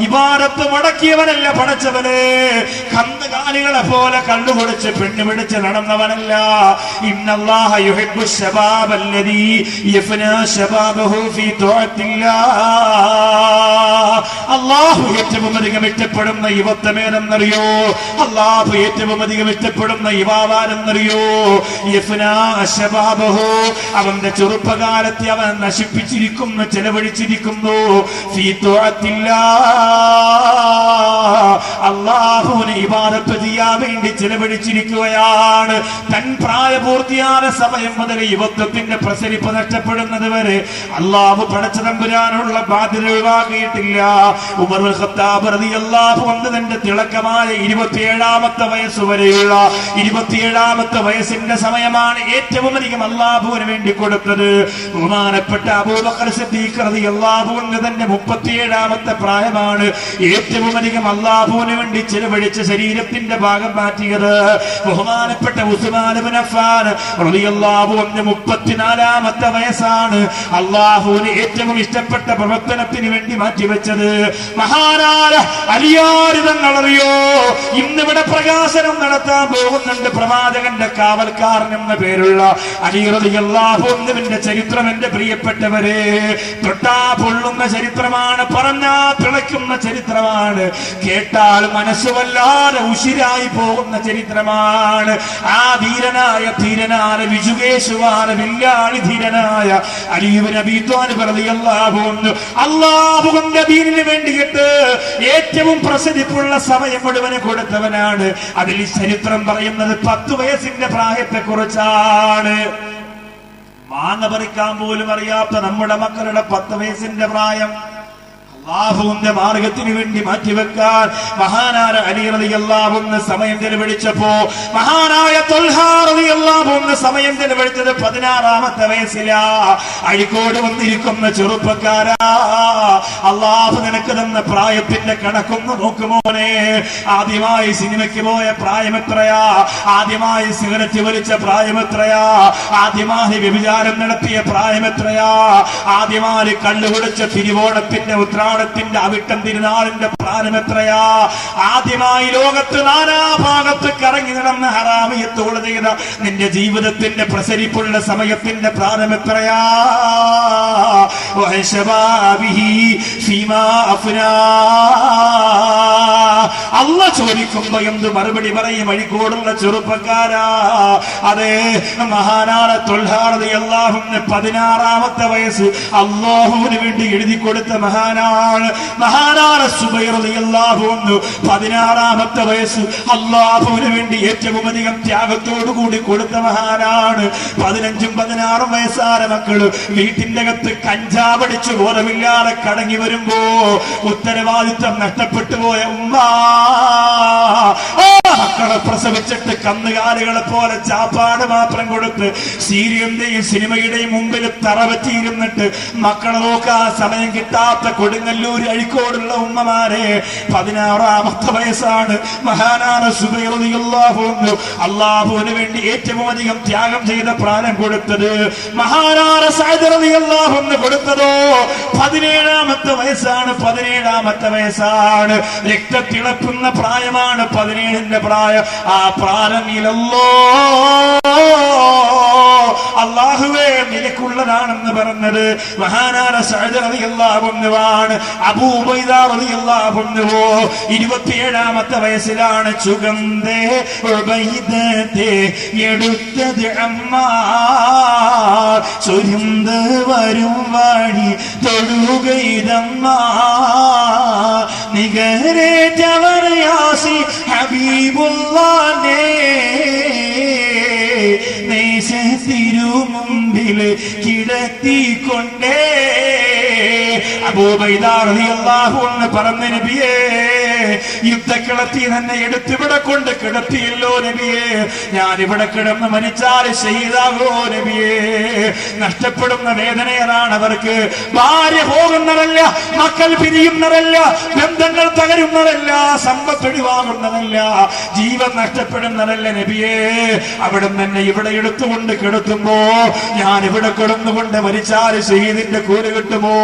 ഇബാദത്ത് മുടക്കിയവനല്ല പടച്ചവനെ, കന്നുകാലികളെ പോലെ കണ്ടുകൊടുച്ച് പെണ്ണുപിടിച്ച് നടന്നവനല്ല. ഇന്നല്ലാഹ യുഹിബ്ബു ശബാബല്ലദീ യഫ്നാ ശബാബഹു ഫീ തുഅത്തില്ലാഹ്. അല്ലാഹു ഏറ്റവും അധികം ഇഷ്ടപ്പെടുന്ന യുവത്വമേതെന്നറിയോ? അല്ലാഹു ഏറ്റവും അധികം ഇഷ്ടപ്പെടുന്ന യുവാവാരെന്നറിയോ? യഫ്നാ ശബാബഹു, അവന്റെ ചെറുപ്പകാലത്തെ അവൻ നശിപ്പിച്ചിരിക്കുന്നു, ചെലവഴിച്ചിരിക്കുന്നു. ഫീ തുഅത്തില്ലാഹ്, അല്ലാഹുവിനെ ഇബാദത്ത് ചെയ്യാൻ വേണ്ടി ചെലവഴിച്ചിരിക്കുകയാണ്. തൻ പ്രായപൂർത്തിയായ സമയം മുതൽ യുവത്വത്തിന്റെ പ്രസരിപ്പ് നഷ്ടപ്പെടുന്നത് വരെ അല്ലാഹു പടച്ച തമ്പുരാനുള്ള ബാധ്യത ഒഴിവാക്കിയിട്ടില്ല. ഉമറുൽ ഖത്താബ് റളിയല്ലാഹു അൻഹു തന്റെ തിളക്കമായ 27ാമത്തെ വയസ്സ് വരെയുള്ള 27ാമത്തെ വയസ്സിന്റെ സമയമാണ് ഏറ്റവും അധികം അല്ലാഹുവിന് വേണ്ടി കൊടുത്തത്. ബഹുമാനപ്പെട്ട അബൂബക്കർ സിദ്ദീഖ് റളിയല്ലാഹു അൻഹു തന്റെ 37ാമത്തെ പ്രായമാണ് ഏറ്റവും അധികം അല്ലാഹുവിന് വേണ്ടി ചിലവഴിച്ച ശരീരത്തിന്റെ ഭാഗം മാറ്റിയത്. ബഹുമാനപ്പെട്ട ഉസ്മാൻ ഇബ്നു അഫ്ഫാൻ റളിയല്ലാഹു അൻഹു 34ാമത്തെ വയസ്സാണ് അല്ലാഹുവിന് ഏറ്റവും ഇഷ്ടപ്പെട്ട പ്രവർത്തനത്തിന് വേണ്ടി മാറ്റിവെച്ചത്. മഹാനായ അലിയാർ തങ്ങൾ അറിയോ, ഇന്നിവിടെ പ്രകാശനം നടത്താൻ പോകുന്നുണ്ട് പ്രവാചകന്റെ കാവൽക്കാരൻ എന്ന പേരുള്ള അലി റളിയല്ലാഹു അൻഹുവിന്റെ ചരിത്രം. എന്റെ പ്രിയപ്പെട്ടവരെ, തൊട്ടാ പൊള്ളുന്ന ചരിത്രമാണ്, പറഞ്ഞാ തിളയ്ക്കുന്ന ചരിത്രമാണ്, കേട്ടാൽ മനസ്സുവല്ലാതെ ഉശിരായി പോകുന്ന ചരിത്രമാണ്. ആ ധീരനായ വിജുകേശുവാന വില്ലാളി ധീരനായ അലി ഇബ്നു അബീ ത്വാലിബ് റളിയല്ലാഹു അൻഹു അല്ലാഹുവിന്റെ ദീനിന് വേണ്ടിയിട്ട് ഏറ്റവും പ്രസിദ്ധിപ്പുള്ള സമയം മുഴുവൻ കൊടുത്തവനാണ്. അതിൽ ചരിത്രം പറയുന്നത് 10 വയസ്സിന്റെ പ്രായത്തെ കുറിച്ചാണ്. മാങ്ങ പറിക്കാൻ പോലും അറിയാത്ത നമ്മുടെ മക്കളുടെ 10 വയസ്സിന്റെ പ്രായം അല്ലാഹുവിന്റെ മാർഗത്തിന് വേണ്ടി മാറ്റിവെക്കാൻ മഹാനായ അലി റളിയല്ലാഹു അൻഹു സമയം ചെലവഴിച്ചപ്പോ, മഹാനായ ത്വൽഹാ റളിയല്ലാഹു അൻഹു സമയം ചെലവഴിച്ചത് 16ാമത്തെ വയസ്സിലാ. അഴിക്കോട് വന്നിരിക്കുന്ന ചെറുപ്പക്കാരാ, അല്ലാഹു നിനക്ക് തന്ന പ്രായത്തിന്റെ കണക്കൊന്ന് നോക്കുമോനെ. ആദ്യമായി സിനിമയ്ക്ക് പോയ പ്രായം എത്രയാ? ആദ്യമായി സിഗരറ്റ് വലിച്ച പ്രായം എത്രയാ? ആദ്യമായി വ്യഭിചാരം നടത്തിയ പ്രായം എത്രയാ? ആദ്യമായി കള്ളു കുടിച്ച തിരുവോണത്തിന്റെ ഉത്രാ ഉത്രാടത്തിന്റെ അവിട്ടം തിരുനാളിന്റെ പ്രാരം എത്രയാ? ആദ്യമായി ലോകത്ത് നാനാഭാഗത്ത് കറങ്ങി നടന്ന ഹറാമിയത്തോട് ചെയ്ത നിന്റെ ജീവിതത്തിന്റെ പ്രസരിപ്പുള്ള സമയത്തിന്റെ പ്രാരം എത്രയാ? അല്ലാഹ് ചോദിക്കുമ്പോ എന്ത് മറുപടി പറയും? അഴിക്കോടുള്ള ചെറുപ്പക്കാരാ, അതെ മഹാനായ ത്വൽഹാ റളിയല്ലാഹു അൻഹു 16-ാമത്തെ വയസ്സ് അല്ലാഹുവിന് വേണ്ടി എഴുതി കൊടുത്ത മഹാനാണ്. മഹാനായ സുബൈർ റളിയല്ലാഹു അൻഹു 16-ാമത്തെ വയസ്സ് അല്ലാഹുവിന് വേണ്ടി ഏറ്റവും അധികം ത്യാഗത്തോടുകൂടി കൊടുത്ത മഹാനാണ്. 15-16 വയസ്സായ മക്കള് വീട്ടിന്റെ അകത്ത് കഞ്ചാവടിച്ച് ബോധമില്ലാതെ കടങ്ങി വരുമ്പോ ഉത്തരവാദിത്വം നഷ്ടപ്പെട്ടു പോയ ഉമ്മ മക്കളെ പ്രസവിച്ചിട്ട് കന്നുകാലികളെ പോലെ ചാപ്പാട് മാത്രം കൊടുത്ത് സീരിയലിന്റെയും സിനിമയുടെയും മുമ്പിൽ തറവറ്റിയിരുന്നിട്ട് മക്കളെ നോക്കാൻ സമയം കിട്ടാത്ത കൊടുങ്ങല്ലൂർ അഴിക്കോടുള്ള ഉമ്മമാരെ 16-ാമത്തെ വയസ്സാണ് മഹാനായ സുബൈർ റളിയല്ലാഹു അൻഹു അല്ലാഹുവിന് വേണ്ടി ഏറ്റവും അധികം ത്യാഗം ചെയ്ത പ്രാരം കൊടുത്തത്. മഹാനായ സഅദ് റളിയല്ലാഹു അൻഹു കൊടുത്തതോ 17-ാമത്തെ വയസ്സാണ്. 17-ാമത്തെ വയസ്സാണ്. രക്തത്തിളപ്പുന്ന പ്രായമാണ് 17ന്റെ പ്രായം. ആ പ്രാരമിലല്ലോ അല്ലാഹുവേ നിനക്കുള്ളതാണെന്ന് പറഞ്ഞത് മഹാനായ സഅദ് റളിയല്ലാഹു അൻഹുവാണ്. അബൂ ഉബൈദ റളിയല്ലാഹു അൻഹു 27-ാമത്തെ വയസ്സിലാണ് ചുഗന്ധേ ഉബൈദത്തെ എടുത്തത് അമ്മാർ ചൊരിന്ത് വരും വഴി തൊഴുകൈതമ്മ നികരേറ്റവർ യാസി ഹബീബുല്ലാഹേ തിരുമുമ്പില് കിടത്തിക്കൊണ്ടേ അബൂ ഉബൈദ റളിയല്ലാഹു അൻഹു പറഞ്ഞ നബിയേ, യുദ്ധക്കളത്തി തന്നെ എടുത്തിവിടെ കൊണ്ട് കിടത്തിയല്ലോ നബിയേ, ഞാൻ ഇവിടെ കിടന്ന് മരിച്ചാൽ ശഹീദാകോ നബിയേ. നഷ്ടപ്പെടുന്ന വേദനയാണ് അവർക്ക്. ഭാര്യ പോകുന്നതല്ല, മക്കൾ പിരിയുന്നതല്ല, ബന്ധങ്ങൾ തകരുന്നതല്ല, സമ്പത്ത് ഒഴിവാകുന്നതല്ല, ജീവൻ നഷ്ടപ്പെടുന്നതല്ല നബിയേ. അവിടെ തന്നെ ഇവിടെ എടുത്തുകൊണ്ട് കിടത്തുമ്പോ ഞാൻ ഇവിടെ കിടന്നുകൊണ്ട് മരിച്ചാൽ ശഹീദിന്റെ കൂലി കിട്ടുമോ?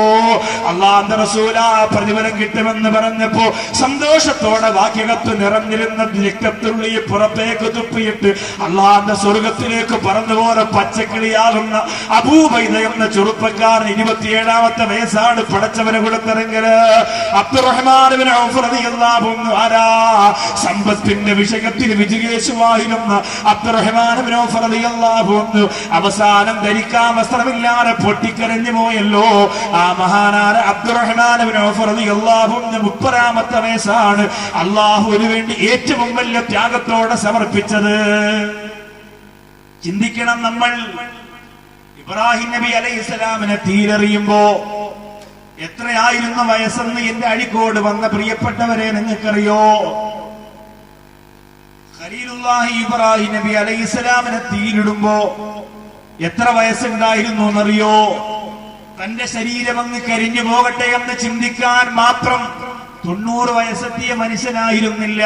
അല്ലാഹുവിന്റെ റസൂലാ പ്രതിഫലം കിട്ടുമെന്ന് പറഞ്ഞപ്പോ സന്തോഷത്തോടെ വാക്യകത്ത് നിറഞ്ഞിരുന്ന രക്തത്തുള്ളി പുറത്തേക്ക് തുപ്പിയിട്ട് അല്ലാഹുവിന്റെ സ്വർഗത്തിലേക്ക് പറന്നുപോലെ പച്ചക്കിളിയാകുന്ന അബൂ ഉബൈദ എന്ന ചെറുപ്പക്കാരൻ 27-ാമത്തെ വയസ്സാണ് പടച്ചവനെ കൊടുത്തിറങ്ങല്. അബ്ദുറഹ്മാൻ ഇബ്നു ഔഫ് റളിയല്ലാഹു അൻഹു ആരാ? സമ്പത്തിന്റെ വിഷയത്തിൽ വിജയേശുവായിരുന്ന അബ്ദുറഹ്മാൻ ഇബ്നു ഔഫ് റളിയല്ലാഹു അൻഹു അവസാനം ധരിക്കാൻ വസ്ത്രമില്ലാതെ പൊട്ടിക്കരഞ്ഞു പോയല്ലോ. ആ മഹാനായ അബ്ദുറഹ്മാൻ ഇബ്നു ഔഫ് റളിയല്ലാഹു അൻഹു 30-ാമത്തെ വയസ്സാണ് അല്ലാഹുവിന് വേണ്ടി ഏറ്റവും വലിയ ത്യാഗത്തോടെ സമർപ്പിച്ചത്. ചിന്തിക്കണം നമ്മൾ. ഇബ്രാഹിം നബി അലൈഹിസ്സലാമിനെ തീരെറിയുമ്പോ എത്രയായിരുന്നു വയസ്സെന്ന് എന്റെ അഴിക്കോട് വന്ന പ്രിയപ്പെട്ടവരെ നിങ്ങൾക്കറിയോ? ഖലീലുല്ലാഹി ഇബ്രാഹിം നബി അലൈഹിസ്സലാമിനെ തീരിടുമ്പോ എത്ര വയസ്സുണ്ടായിരുന്നു എന്നറിയോ? തന്റെ ശരീരം അങ്ങ് കരിഞ്ഞു പോകട്ടെ എന്ന് ചിന്തിക്കാൻ മാത്രം 90 വയസ്സെത്തിയ മനുഷ്യനായിരുന്നില്ല.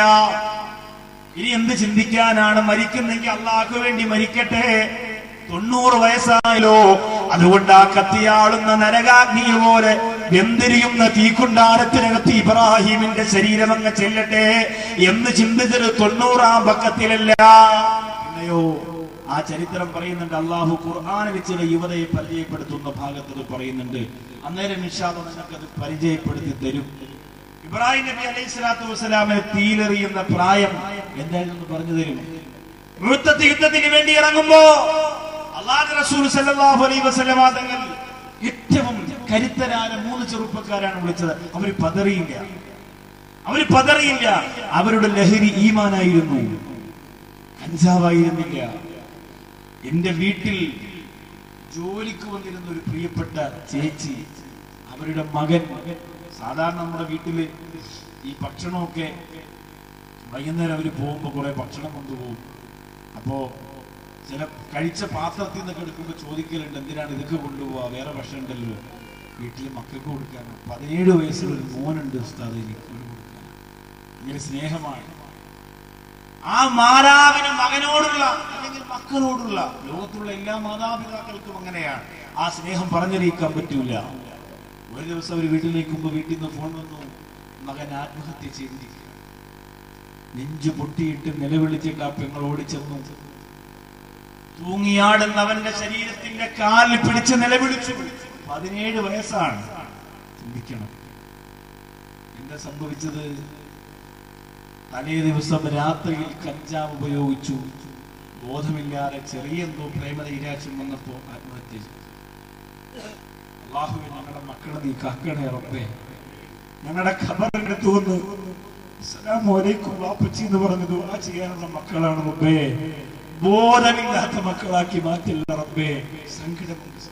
ഇനി എന്ത് ചിന്തിക്കാനാണ്? മരിക്കുന്നെങ്കിൽ അള്ളാഹ്ക്ക് വേണ്ടി മരിക്കട്ടെ. 90 വയസ്സായല്ലോ. അതുകൊണ്ട് ആ കത്തിയാളുന്ന നരകാഗ്നി പോലെ വെന്തിരിയുന്ന തീക്കുണ്ടാരത്തിനകത്ത് ഇബ്രാഹിമിന്റെ ശരീരം അങ്ങ് ചെല്ലട്ടെ എന്ന് ചിന്തിച്ചത് 90-ാം പക്കത്തിലല്ല. പിന്നെയോ ആ ചരിത്രം പറയുന്നുണ്ട്. അള്ളാഹു ഖുർആനിൽ ചില യുവതയെ പരിചയപ്പെടുത്തുന്ന ഭാഗത്ത് പറയുന്നുണ്ട്. അന്നേരം ഇൻഷാ അല്ലാഹ് നിങ്ങൾക്കത് പരിചയപ്പെടുത്തി തരും. ഇബ്രാഹിം നബി അലൈഹിസ്സലാത്തു വസ്സലാമിനെ തീലെറിയുന്ന പ്രായം എന്തായിരുന്നു പറഞ്ഞു തരും. മുഅ്തത്ത് യുദ്ധത്തിന് വേണ്ടി ഇറങ്ങുമ്പോ അല്ലാഹുവിന്റെ റസൂൽ സല്ലല്ലാഹു അലൈഹി വസല്ലം തങ്ങൾ ഏറ്റവും കരുത്തരായ 3 ചെറുപ്പക്കാരാണ് വിളിച്ചത്. അവര് പതറിയില്ല. അവരുടെ ലഹരി ഈമാനായിരുന്നു, കഞ്ചാവായിരുന്നില്ല. എന്റെ വീട്ടിൽ ജോലിക്ക് വന്നിരുന്ന ഒരു പ്രിയപ്പെട്ട ചേച്ചി, അവരുടെ മകൻ, സാധാരണ നമ്മുടെ വീട്ടില് ഈ ഭക്ഷണമൊക്കെ വൈകുന്നേരം അവര് പോകുമ്പോ കുറെ ഭക്ഷണം കൊണ്ടുപോകും. അപ്പോ ചില കഴിച്ച പാത്രത്തിൽ നിന്നൊക്കെ എടുക്കുമ്പോ ചോദിക്കലുണ്ട്, എന്തിനാണ് ഇതൊക്കെ കൊണ്ടുപോവാ, വേറെ ഭക്ഷണം ഉണ്ടല്ലോ വീട്ടില് മക്കൾക്ക് കൊടുക്കാൻ. 17 വയസ്സുള്ള ഒരു മോനുണ്ട് ഉസ്താദ്, എനിക്ക് കൊടുക്കാൻ. ഇങ്ങനെ സ്നേഹമാണ് ആ മാതാവിന് മകനോടുള്ള അല്ലെങ്കിൽ മക്കളോടുള്ള. ലോകത്തുള്ള എല്ലാ മാതാപിതാക്കൾക്കും അങ്ങനെയാണ്. ആ സ്നേഹം പറഞ്ഞറിയിക്കാൻ പറ്റൂല. ഒരു ദിവസം അവർ വീട്ടിലേക്ക് വീട്ടിൽ നിന്ന് ഫോൺ വന്നു, മകൻ ആത്മഹത്യ ചെയ്തിരിക്കുക. നെഞ്ചു പൊട്ടിയിട്ട് നിലവിളിച്ചിട്ട് ആ പെങ്ങൾ ഓടിച്ചെന്നു. തൂങ്ങിയാടുന്ന അവന്റെ ശരീരത്തിന്റെ കാലിൽ പിടിച്ച് നിലവിളിച്ചു. 17 വയസ്സാണ്. ചിന്തിക്കണം എന്താ സംഭവിച്ചത്. തലേ ദിവസം രാത്രിയിൽ കഞ്ചാവ് ഉപയോഗിച്ചു. ബോധമില്ലാതെ ചെറിയെന്തോ പ്രേമനൈരാശ്യം വന്നപ്പോ ആത്മഹത്യ ചെയ്തു. അല്ലാഹുവേ, ഞങ്ങളുടെ മക്കളെ നീ കാക്കണേ റബ്ബേ. ഞങ്ങളുടെ ഖബറിനടുത്ത് വന്ന് അസ്സലാമു അലൈക്കും വാപ്പച്ചി എന്ന് പറഞ്ഞു ദുആ ചെയ്യാനുള്ള മക്കളാണ് റബ്ബേ. ബോധമില്ലാത്ത മക്കളാക്കി മാറ്റില്ല റബ്ബേ. സങ്കടമുണ്ട്.